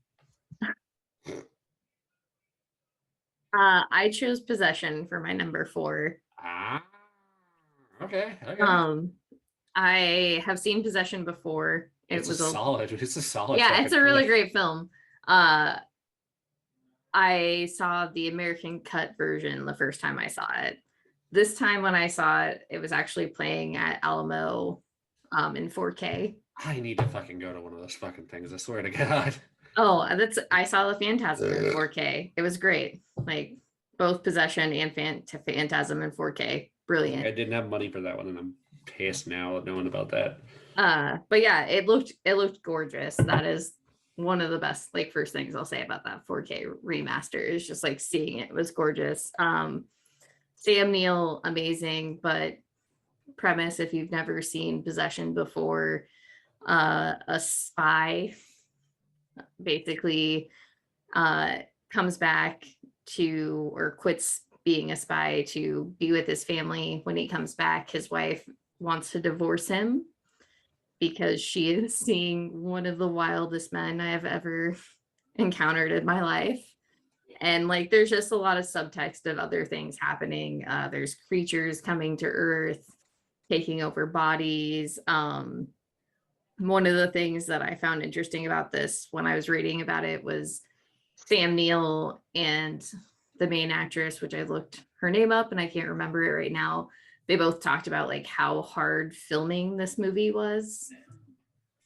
I chose Possession for my number 4. Ah. Okay. Okay. Um, I have seen Possession before. It's a solid. It's a solid Yeah, it's fucking a really flick. great film. I saw the American cut version the first time I saw it. This time when I saw it, it was actually playing at Alamo in 4K. I need to fucking go to one of those fucking things. I swear to God. Oh, I saw the Phantasm in 4K. It was great. Like both Possession and Phantasm in 4K. Brilliant. I didn't have money for that one, and I'm pissed now knowing about that. But yeah, it looked gorgeous. That is one of the best like first things I'll say about that 4K remaster is just like seeing it was gorgeous. Sam Neill, amazing, but premise if you've never seen Possession before, a spy basically comes back to or quits being a spy to be with his family. When he comes back, his wife wants to divorce him because she is seeing one of the wildest men I have ever encountered in my life. And like there's just a lot of subtext of other things happening. There's creatures coming to Earth, taking over bodies. One of the things that I found interesting about this when I was reading about it was Sam Neill and the main actress, which I looked her name up and I can't remember it right now. They both talked about like how hard filming this movie was.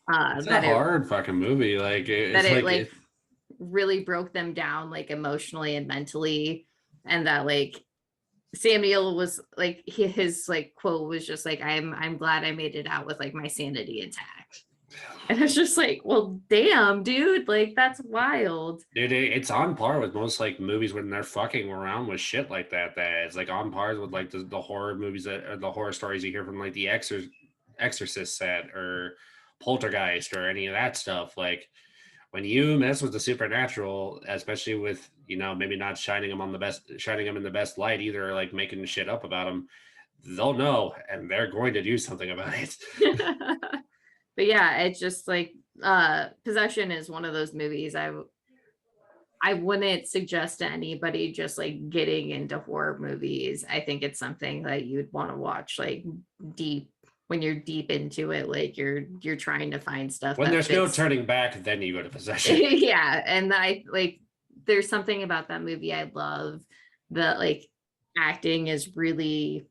It's a hard fucking movie. Like it's like really broke them down like emotionally and mentally, and that like Sam Neill was like his like quote was just like I'm glad I made it out with like my sanity intact. And it's just like, well, damn, dude, like that's wild. Dude, it's on par with most like movies when they're fucking around with shit like that. That it's like on par with like the horror movies that or the horror stories you hear from like the Exorcist set or Poltergeist or any of that stuff. Like when you mess with the supernatural, especially with maybe not shining them in the best light either, or like making shit up about them, they'll know and they're going to do something about it. But yeah, it's just like Possession is one of those movies I wouldn't suggest to anybody just like getting into horror movies. I think it's something that you'd want to watch like deep when you're deep into it, like you're trying to find stuff When that there's no fits. turning back, then you go to Possession. Yeah, and I like there's something about that movie I love. The like acting is really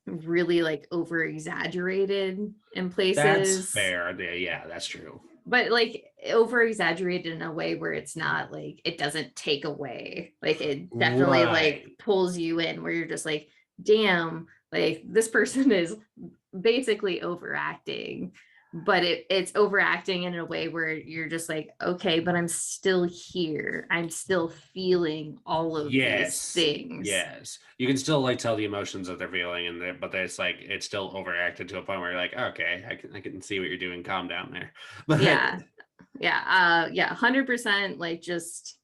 like over exaggerated in That's places, fair. Yeah, that's true. but like over exaggerated in a way where it's not like it doesn't take away, like it definitely like Right. pulls you in where you're just like, damn, like this person is basically overacting, but it's overacting in a way where you're just like, okay, but I'm still here, I'm still feeling all of these Yes. things. Yes. You can still like tell the emotions that they're feeling and but it's like it's still overacted to a point where you're like, okay, I can see what you're doing. Calm down there. But Yeah, yeah, 100%, like just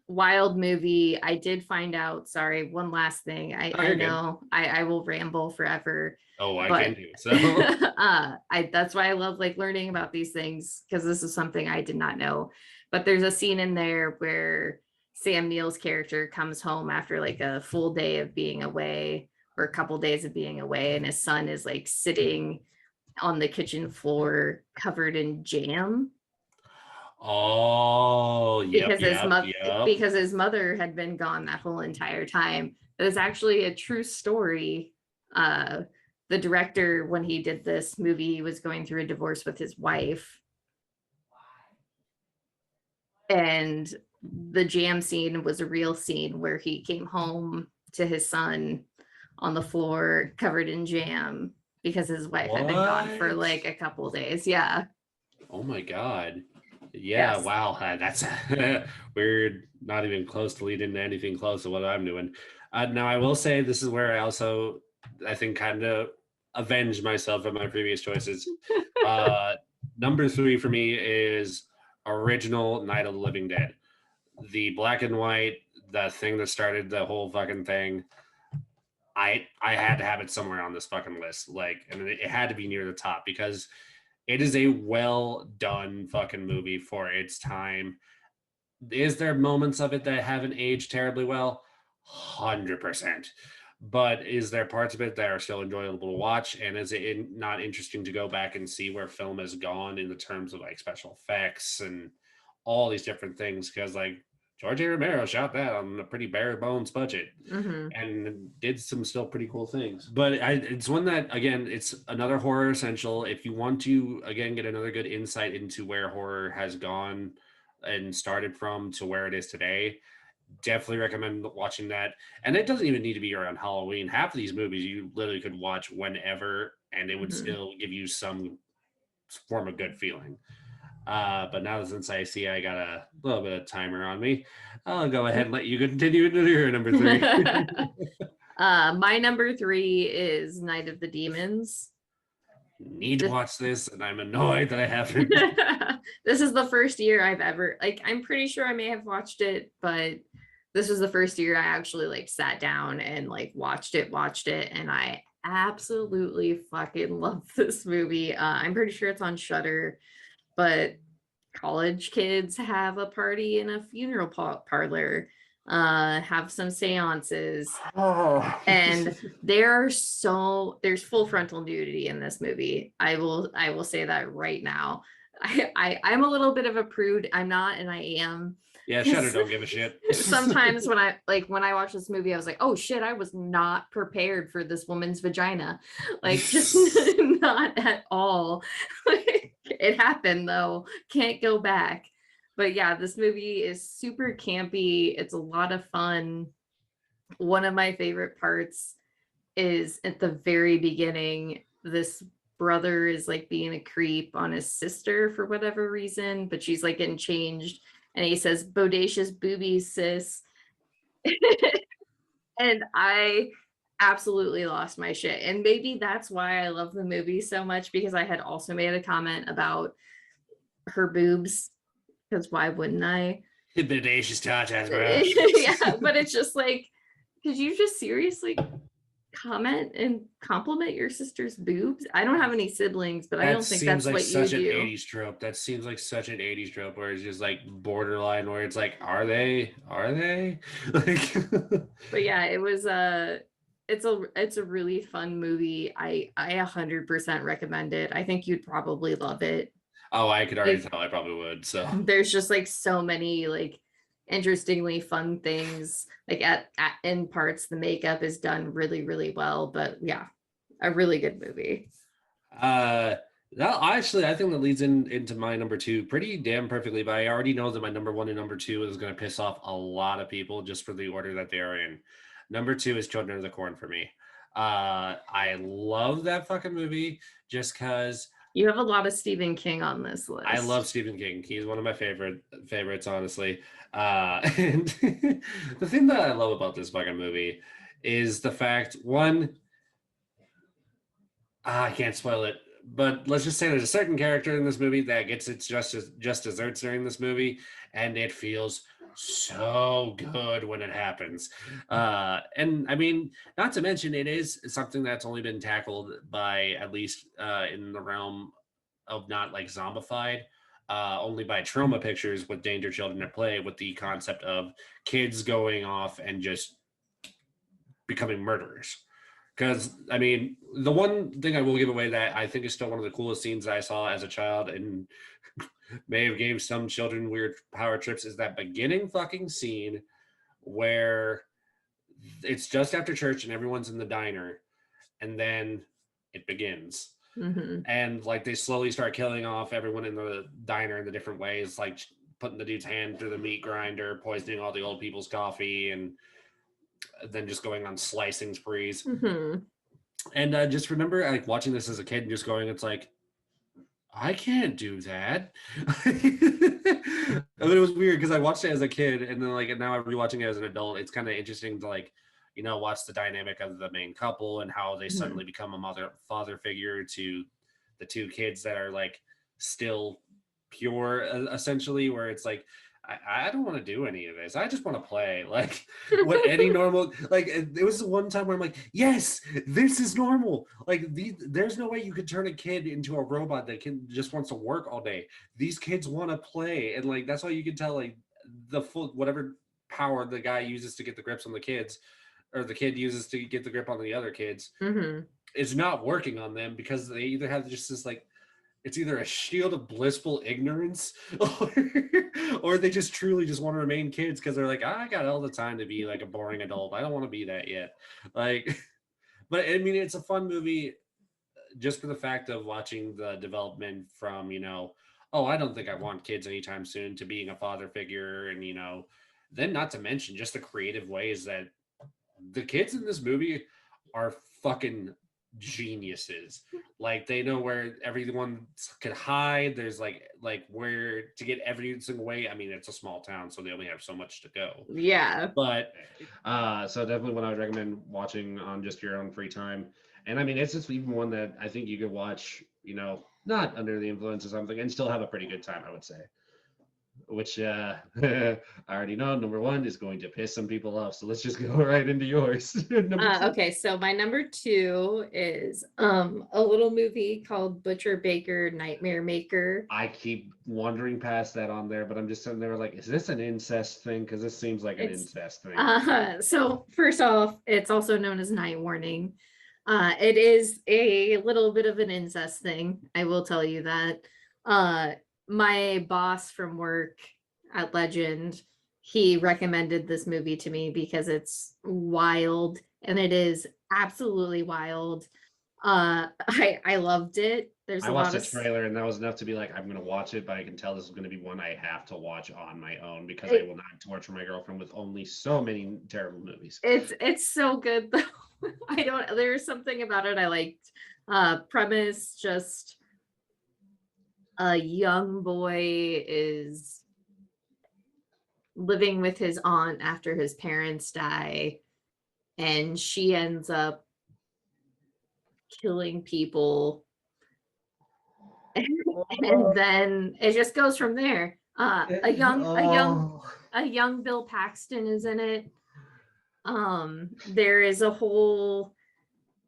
wild movie. I did find out, sorry, one last thing. I oh, I you're good. know I will ramble forever, Oh, I can but do. So I that's why I love like learning about these things, because this is something I did not know. But there's a scene in there where Sam Neill's character comes home after like a full day of being away, or a couple days of being away, and his son is like sitting on the kitchen floor covered in jam oh, yep, because his yep, mother yep. because his mother had been gone that whole entire time. It was actually a true story. Uh, the director, when he did this movie, was going through a divorce with his wife, and the jam scene was a real scene where he came home to his son on the floor covered in jam because his wife had been gone for What? like a couple days. Yeah. Oh my God. Yeah, Yes. wow. That's weird. Not even close to lead into anything close to what I'm doing. Now, I will say this is where I think, kind of avenge myself of my previous choices. Uh, number three for me is original Night of the Living Dead. The black and white, the thing that started the whole fucking thing. I had to have it somewhere on this fucking list. Like, and it had to be near the top because it is a well done fucking movie for its time. Is there moments of it that haven't aged terribly well? 100%. But is there parts of it that are still enjoyable to watch? And is it not interesting to go back and see where film has gone in the terms of like special effects and all these different things? Because like George A. Romero shot that on a pretty bare bones budget Mm-hmm. and did some still pretty cool things. But it's one that, again, it's another horror essential. If you want to, again, get another good insight into where horror has gone and started from to where it is today, definitely recommend watching that. And it doesn't even need to be around Halloween. Half of these movies you literally could watch whenever, and it would Mm-hmm. still give you some form of good feeling. But now since I see I got a little bit of timer on me, I'll go ahead and let you continue into your number three. My number three is Night of the Demons. Need to This, watch this, and I'm annoyed that I haven't. this is the first year I've ever, like, I'm pretty sure I may have watched it, but this was the first year I actually like sat down and like watched it, and I absolutely fucking love this movie. I'm pretty sure it's on Shudder, but college kids have a party in a funeral parlor, have some seances, Oh. and there's full frontal nudity in this movie. I will say that right now. I'm a little bit of a prude. I'm not, and I am. Yeah, Shutter Because don't give a shit. sometimes when I watch this movie, I was like, oh shit, I was not prepared for this woman's vagina. Like, just not at all. It happened though. Can't go back. But yeah, this movie is super campy. It's a lot of fun. One of my favorite parts is at the very beginning. This brother is like being a creep on his sister for whatever reason, but she's like getting changed. And he says, bodacious boobies, sis. And I absolutely lost my shit. And maybe that's why I love the movie so much, because I had also made a comment about her boobs, because why wouldn't I? The bodacious tatas, bro. Yeah, but it's just like, did you just seriously comment and compliment your sister's boobs? I don't have any siblings, but I That don't think seems that's like what you such an do. 80s trope. That seems like such an 80s trope where it's just like borderline where it's like, are they? Are they? Like But yeah, it was it's a really fun movie. I 100% recommend it. I think you'd probably love it. Oh, I could already Like tell I probably would. So there's just like so many like interestingly fun things. Like at in parts the makeup is done really really well, but yeah, a really good movie. uh that actually I think that leads into my number two pretty damn perfectly, but I already know that my number one and number two is gonna piss off a lot of people just for the order that they are in. Number two is Children of the Corn for me. I love that fucking movie just because You have a lot of Stephen King on this I love list. Stephen King. He's one of my favorites, honestly. And the thing that I love about this fucking movie is the fact one, I can't spoil it, but let's just say there's a certain character in this movie that gets its just desserts during this movie, and it feels so good when it happens. And I mean, not to mention, it is something that's only been tackled by at least in the realm of not like zombified. Only by Trauma Pictures with Danger Children at Play, with the concept of kids going off and just becoming murderers. Because I mean, the one thing I will give away that I think is still one of the coolest scenes that I saw as a child and may have gave some children weird power trips is that beginning fucking scene where it's just after church and everyone's in the diner, and then it begins. Hmm. And like they slowly start killing off everyone in the diner in the different ways, like putting the dude's hand through the meat grinder, poisoning all the old people's coffee, and then just going on slicing sprees. Hmm. And just remember, like watching this as a kid and just going, it's like, I can't do that. I mean, it was weird because I watched it as a kid, and then like now I'm rewatching it as an adult. It's kind of interesting to like, watch the dynamic of the main couple and how they Hmm. suddenly become a mother father figure to the two kids that are like still pure, essentially. Where it's like, I don't want to do any of this. I just want to play. Like what any normal like it was one time where I'm like, yes, this is normal. Like there's no way you could turn a kid into a robot that can just wants to work all day. These kids want to play, and like that's why you can tell like the full whatever power the guy uses to get the grips on the kids or the kid uses to get the grip on the other kids Hmm. is not working on them because they either have just this like it's either a shield of blissful ignorance or, or they just truly just want to remain kids because they're like, I got all the time to be like a boring adult. I don't want to be that yet. Like, but I mean, it's a fun movie just for the fact of watching the development from, oh, I don't think I want kids anytime soon to being a father figure. And, then not to mention just the creative ways that the kids in this movie are fucking geniuses. Like they know where everyone could hide. There's like where to get every single way. I mean, it's a small town, so they only have so much to go. Yeah. But so definitely one I would recommend watching on just your own free time. And I mean, it's just even one that I think you could watch, not under the influence of something and still have a pretty good time, I would say. Which I already know number one is going to piss some people off. So let's just go right into yours. Number two. Okay, so my number two is a little movie called Butcher Baker Nightmare Maker. I keep wandering past that on there, but I'm just sitting there like, is this an incest thing? Because this seems like an It's incest thing. so first off, it's also known as Night Warning. It is a little bit of an incest thing, I will tell you that. Uh, my boss from work at Legend, he recommended this movie to me because it's wild and it is absolutely wild. I loved it. There's I a watched lot the of trailer and that was enough to be like, I'm going to watch it, but I can tell this is going to be one I have to watch on my own because I it, will not torture my girlfriend with only so many terrible movies. it's so good though. I don't there's something about it I liked. Premise just a young boy is living with his aunt after his parents die, and she ends up killing people. And then it just goes from there. Oh, A young Bill Paxton is in it. There is a whole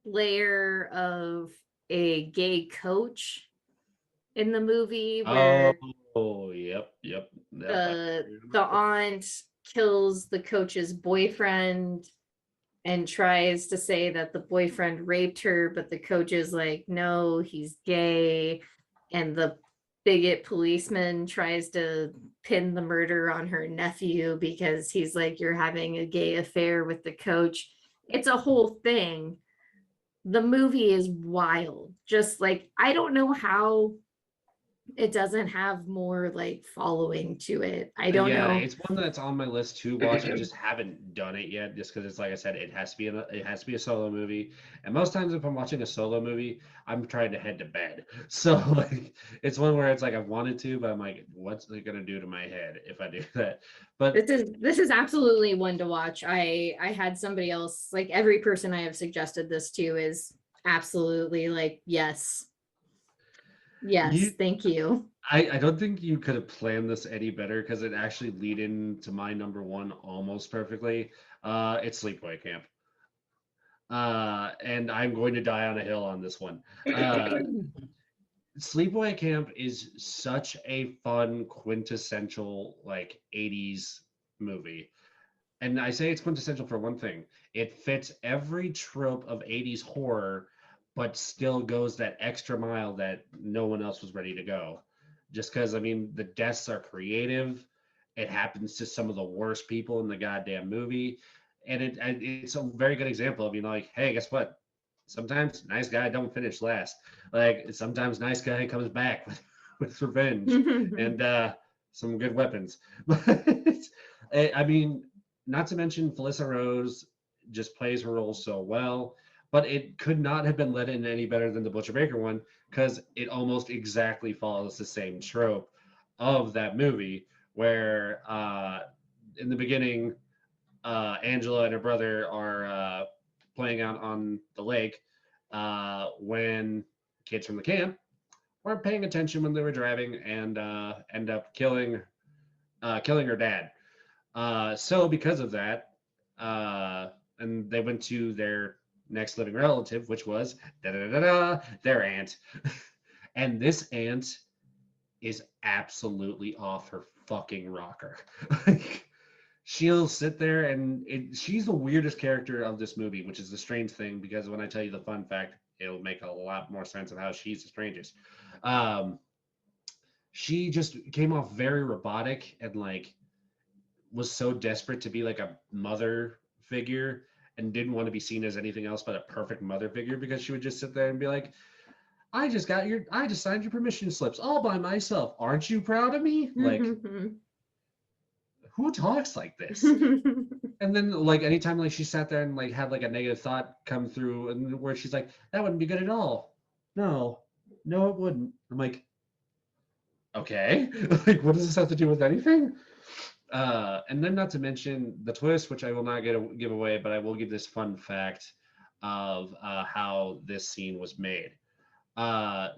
layer of a gay coach in the movie where yep. the aunt kills the coach's boyfriend and tries to say that the boyfriend raped her, but the coach is like, no, he's gay. And the bigot policeman tries to pin the murder on her nephew because he's like, you're having a gay affair with the coach. It's a whole thing. The movie is wild. Just like, I don't know how it doesn't have more like following to it. I don't Yeah, know. it's one that's on my list to watch. I just haven't done it yet, just because it's like I said, it has to be a solo movie. And most times, if I'm watching a solo movie, I'm trying to head to bed. So like, it's one where it's like I wanted to, but I'm like, what's it gonna do to my head if I do that? But This is absolutely one to watch. I had somebody else, like every person I have suggested this to is absolutely like, yes, yes, you, thank you. I don't think you could have planned this any better because it actually lead into my number one almost perfectly. It's Sleepaway Camp. And I'm going to die on a hill on this one. Sleepaway Camp is such a fun, quintessential like 80s movie. And I say it's quintessential for one thing. It fits every trope of 80s horror, but still goes that extra mile that no one else was ready to go. Just because, I mean, the deaths are creative. It happens to some of the worst people in the goddamn movie. And it's a very good example of, like, hey, guess what? Sometimes nice guy don't finish last. Like, sometimes nice guy comes back with revenge and some good weapons. But I mean, not to mention Felissa Rose just plays her role so well, but it could not have been let in any better than the Butcher Baker one because it almost exactly follows the same trope of that movie where in the beginning Angela and her brother are playing out on the lake when kids from the camp weren't paying attention when they were driving and end up killing her dad. So because of that, and they went to their next living relative, which was their aunt, and this aunt is absolutely off her fucking rocker. She'll sit there and she's the weirdest character of this movie, which is the strange thing because when I tell you the fun fact, it'll make a lot more sense of how she's the strangest. Um, she just came off very robotic and like was so desperate to be like a mother figure and didn't want to be seen as anything else but a perfect mother figure because she would just sit there and be like, I just signed your permission slips all by myself. Aren't you proud of me? Like, who talks like this? And then like anytime like she sat there and like had like a negative thought come through and where she's like, that wouldn't be good at all. No, no, it wouldn't. I'm like, okay, like what does this have to do with anything? And then not to mention the twist, which I will not give away, but I will give this fun fact of how this scene was made.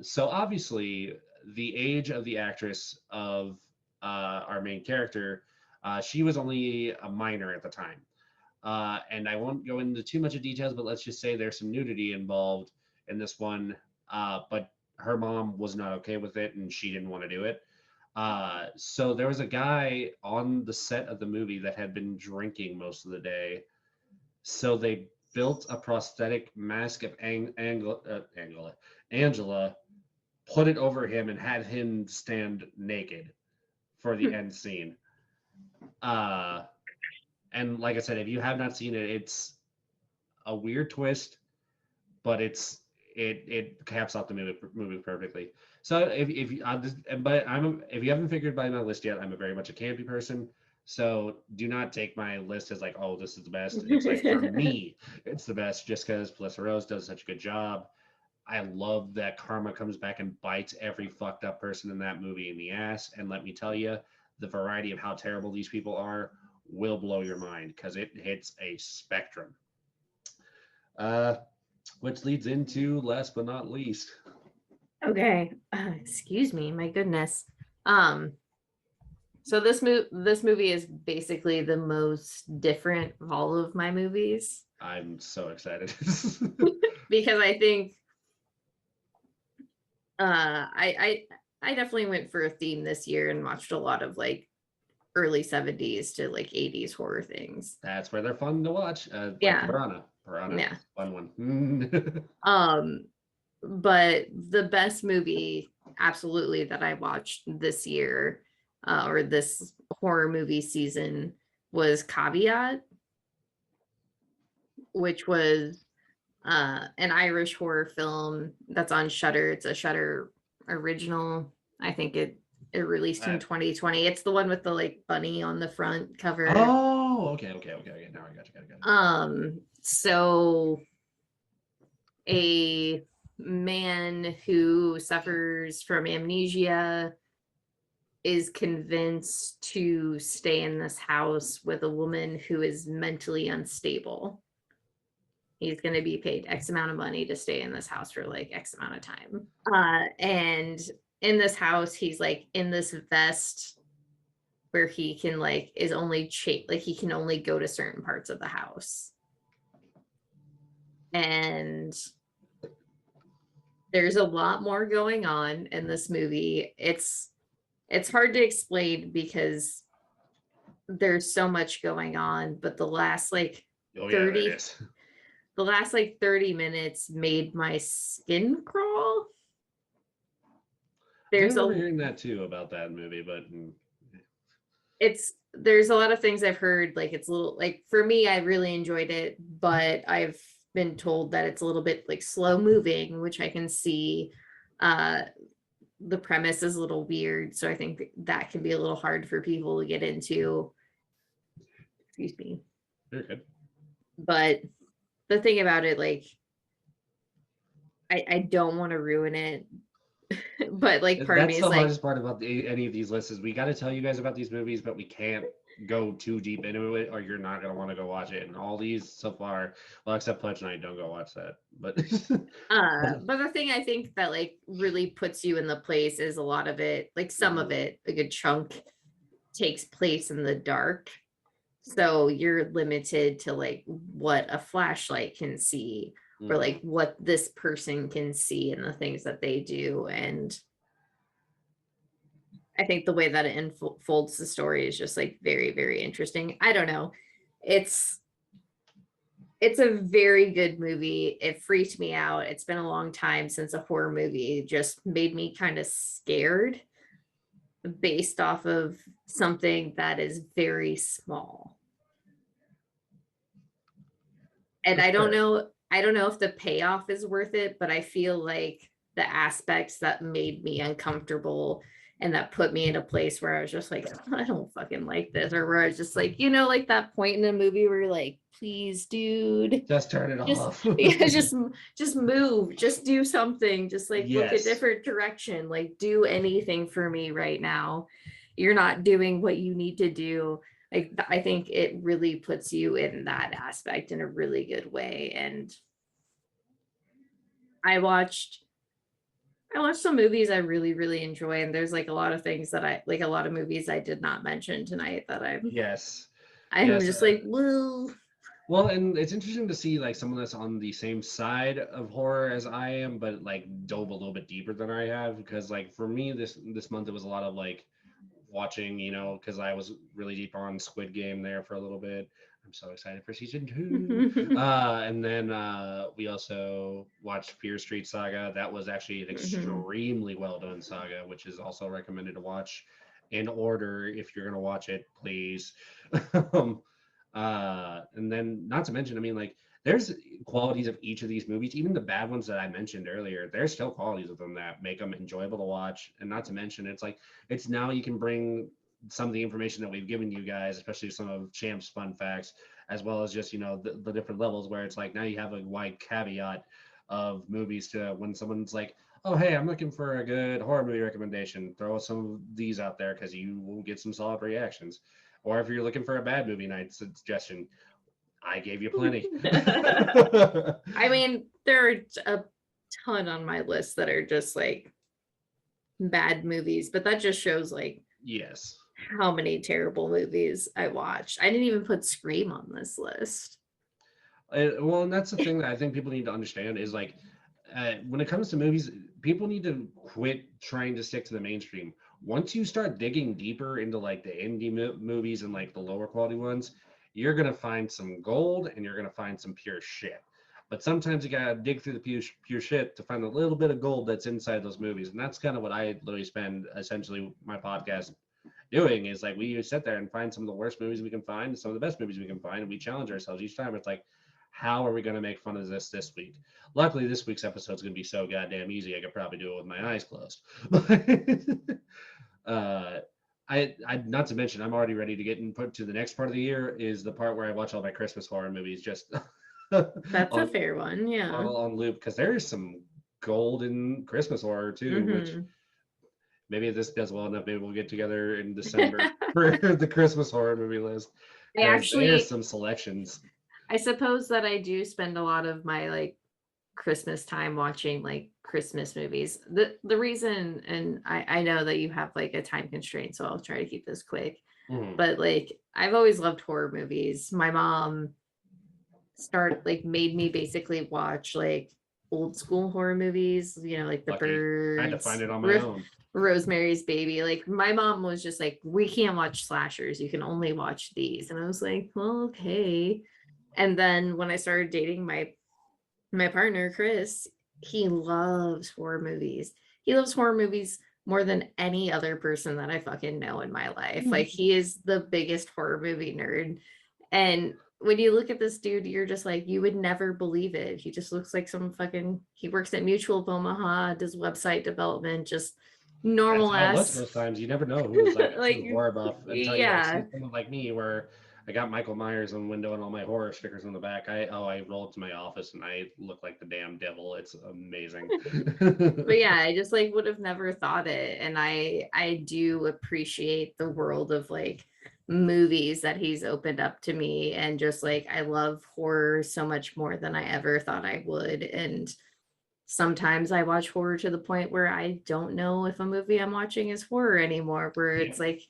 So obviously, the age of the actress of our main character, she was only a minor at the time. And I won't go into too much of details, but let's just say there's some nudity involved in this one. But her mom was not okay with it, and she didn't want to do it. So there was a guy on the set of the movie that had been drinking most of the day. So they built a prosthetic mask of Angela, put it over him, and had him stand naked for the end scene. Uh, and like I said, if you have not seen it, it's a weird twist, but it caps off the movie perfectly. So if you but if you haven't figured by my list yet, I'm a very much a campy person. So do not take my list as like, oh, this is the best. It's like for me, it's the best just because Felissa Rose does such a good job. I love that karma comes back and bites every fucked up person in that movie in the ass. And let me tell you, the variety of how terrible these people are will blow your mind because it hits a spectrum. Uh, which leads into last but not least. Okay, excuse me, my goodness. Um, so this movie is basically the most different of all of my movies I'm so excited. because I think I definitely went for a theme this year and watched a lot of like early 70s to like 80s horror things. That's where they're fun to watch. Like Yeah. Piranha, Yeah. fun one. Um, but the best movie absolutely that I watched this year, or this horror movie season, was Caveat, which was an Irish horror film that's on Shutter. It's a Shutter original. I think it released in Uh, 2020. It's the one with the like bunny on the front cover. oh, okay. Now I got it. So a man who suffers from amnesia is convinced to stay in this house with a woman who is mentally unstable. He's going to be paid X amount of money to stay in this house for like X amount of time. And in this house, he's like in this vest where he can like is only like he can only go to certain parts of the house. And there's a lot more going on in this movie. It's hard to explain because there's so much going on, but the last like Oh yeah, it 30 is. the last like 30 minutes made my skin crawl. I There's remember a hearing that too about that movie, but there's a lot of things I've heard, like it's a little like for me, I really enjoyed it, but I've been told that it's a little bit like slow moving, which I can see. Uh the premise is a little weird, so I think that can be a little hard for people to get into. Excuse me. you're good. But the thing about it, like I don't want to ruin it, but like part of me That's is the like, hardest part about any of these lists is we got to tell you guys about these movies, but we can't go too deep into it, or you're not gonna want to go watch it. And all these so far, well, except Pledge Night, don't go watch that. But but the thing I think that like really puts you in the place is a lot of it, like some of it, a good chunk takes place in the dark. So you're limited to like what a flashlight can see, or like what this person can see and the things that they do. And I think the way that it unfolds the story is just like very, very interesting. I don't know. It's it's a very good movie. It freaked me out. It's been a long time since a horror movie just made me kind of scared based off of something that is very small. And That's fair. I don't know if the payoff is worth it, but I feel like the aspects that made me uncomfortable and that put me in a place where I was just like, I don't fucking like this, or where I was just like, like that point in a movie where you're like, please, dude, Just turn it just off. yeah, just move, just do something, just like look a Yes. different direction, like do anything for me right now. You're not doing what you need to do. Like I think it really puts you in that aspect in a really good way. And I watched some movies I really, really enjoy, and there's like a lot of things that I like, a lot of movies I did not mention tonight that Yes. I'm Yes. just like, woo. Well, and it's interesting to see like someone that's on the same side of horror as I am, but like dove a little bit deeper than I have. Because like for me, this month it was a lot of like watching, because I was really deep on Squid Game there for a little bit. I'm so excited for season 2. And then we also watched Fear Street Saga. That was actually an extremely well done saga, which is also recommended to watch in order if you're gonna watch it, please. um, and then not to mention, I mean, like there's qualities of each of these movies, even the bad ones that I mentioned earlier. There's still qualities of them that make them enjoyable to watch, and not to mention, it's like it's now you can bring some of the information that we've given you guys, especially some of Champ's fun facts, as well as just the different levels where it's like now you have a wide caveat of movies to when someone's like, oh hey, I'm looking for a good horror movie recommendation, throw some of these out there because you will get some solid reactions. Or if you're looking for a bad movie night suggestion, I gave you plenty. I mean, there are a ton on my list that are just like bad movies, but that just shows like Yes. how many terrible movies I watched. I didn't even put Scream on this list. Well, and that's the thing that I think people need to understand is like when it comes to movies, people need to quit trying to stick to the mainstream. once you start digging deeper into like the indie movies and like the lower quality ones, you're gonna find some gold and you're gonna find some pure shit. But sometimes you gotta dig through the pure shit to find a little bit of gold that's inside those movies, and that's kind of what I literally spend essentially my podcast doing. Is like we sit there and find some of the worst movies we can find, some of the best movies we can find, and we challenge ourselves each time. It's like, how are we going to make fun of this week? Luckily, this week's episode is going to be so goddamn easy. I could probably do it with my eyes closed. uh, I not to mention, I'm already ready to get and put to the next part of the year is the part where I watch all my Christmas horror movies just That's a on fair one. Yeah. on loop, because there is some golden Christmas horror too, which Mhm. maybe if this does well enough, maybe we'll get together in December for the Christmas horror movie list, I because there's actually, some selections. I suppose that I do spend a lot of my like Christmas time watching like Christmas movies. The reason, and I know that you have like a time constraint, so I'll try to keep this quick. Mhm. But like I've always loved horror movies. My mom made me basically watch like old school horror movies, like The Lucky. I had to find Birds, it on my own. Rosemary's Baby. Like my mom was just like, we can't watch slashers. You can only watch these. And I was like, well, okay. And then when I started dating my partner, Chris, he loves horror movies. He loves horror movies more than any other person that I fucking know in my life. Like he is the biggest horror movie nerd. And when you look at this dude, you're just like, you would never believe it. He just looks like some fucking, he works at Mutual of Omaha, does website development, just That's normal how it looks ass. most times. You never know who's like a Like, true horror buff until you like yeah. see someone like me where I got Michael Myers on the window and all my horror stickers on the back. I roll up to my office and I look like the damn devil. It's amazing. But yeah, I just like would have never thought it. And I do appreciate the world of like movies that he's opened up to me. And just like I love horror so much more than I ever thought I would. And sometimes I watch horror to the point where I don't know if a movie I'm watching is horror anymore, where Yeah. it's like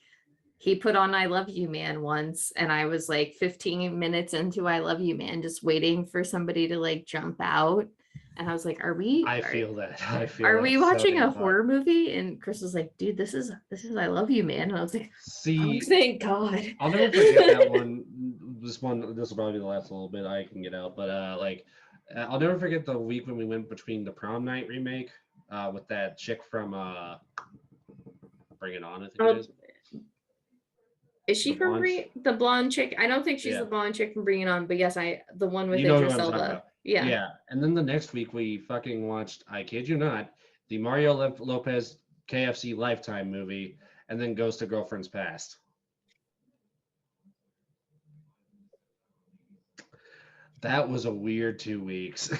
he put on I Love You Man once, and I was like 15 minutes into I Love You Man, just waiting for somebody to like jump out. And I was like, I feel that. I feel are that we so watching damn a hard. horror movie? And Chris was like, dude, this is I Love You Man. And I was like, oh, See, thank God. I'll never forget that one. This will probably be the last little bit I can get out, but I'll never forget the week when we went between the Prom Night remake with that chick from Bring It On, I think it Oh, is. is The she from blonde. the blonde chick? I don't think she's the Yeah. blonde chick from Bringing On, but yes, the one with You know who Idris I'm talking Elba. about. Yeah. Yeah. And then the next week we fucking watched, I kid you not, the Mario Lopez KFC Lifetime movie, and then Ghost of Girlfriend's Past. That was a weird 2 weeks.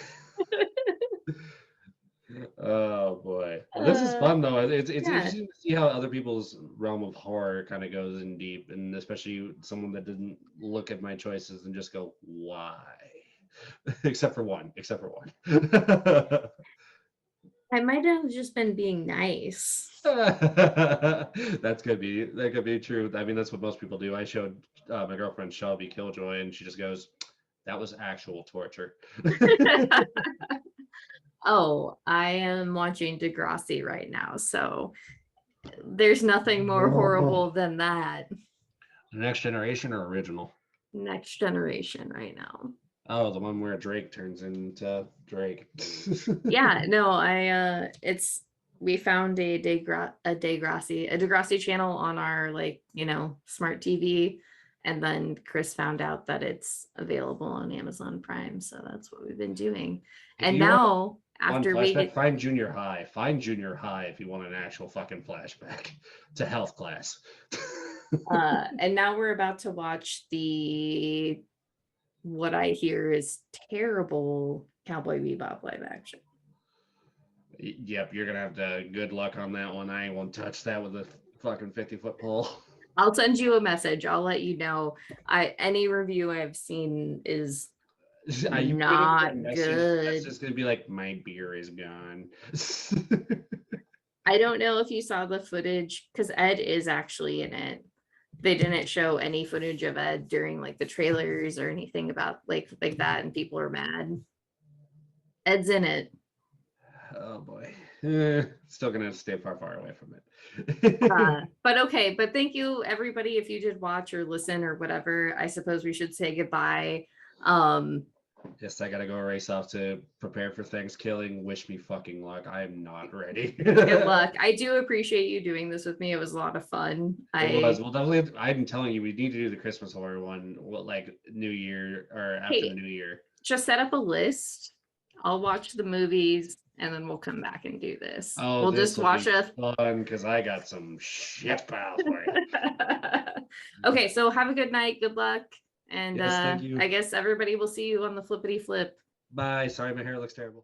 Oh boy. Well, this is Uh, fun though. It's yeah. interesting to see how other people's realm of horror kind of goes in deep, and especially someone that didn't look at my choices and just go, why? Except for one. Except for one. I might have just been being nice. That could be true. I mean, that's what most people do. I showed my girlfriend Shelby Killjoy, and she just goes, "That was actual torture." Oh, I am watching Degrassi right now, so there's nothing more horrible than that. The Next Generation or original? Next Generation right now. Oh, the one where Drake turns into Drake. Yeah, no, it's we found a Degrassi channel on our like, smart TV. And then Chris found out that it's available on Amazon Prime. So that's what we've been doing. If And you want now one after we flashback, get find Junior High. Find Junior High if you want an actual fucking flashback to health class. and now we're about to watch the what I hear is terrible Cowboy Bebop live action. Yep, you're gonna have to good luck on that one. I ain't gonna touch that with a fucking 50-foot pole. I'll send you a message. I'll let you know. Any review I've seen is Are you gonna get a not message that's good. just gonna be like, my beer is gone? I don't know if you saw the footage because Ed is actually in it. They didn't show any footage of Ed during like the trailers or anything about like that, and people are mad. Ed's in it. Oh boy. Still gonna stay far away from it. But thank you everybody if you did watch or listen or whatever. I suppose we should say goodbye. Yes, I gotta go race off to prepare for Thanksgiving. Wish me fucking luck. I am not ready. Good luck. I do appreciate you doing this with me. It was a lot of fun. It was. Well, definitely. I'm telling you, we need to do the Christmas horror one. What, like New Year or after the New Year? Just set up a list. I'll watch the movies and then we'll come back and do this. Oh, we'll this just will watch be a fun because I got some shit pals for you. Okay, so have a good night. Good luck. And Yes, thank you. I guess everybody will see you on the flippity flip. Bye. Sorry, my hair looks terrible.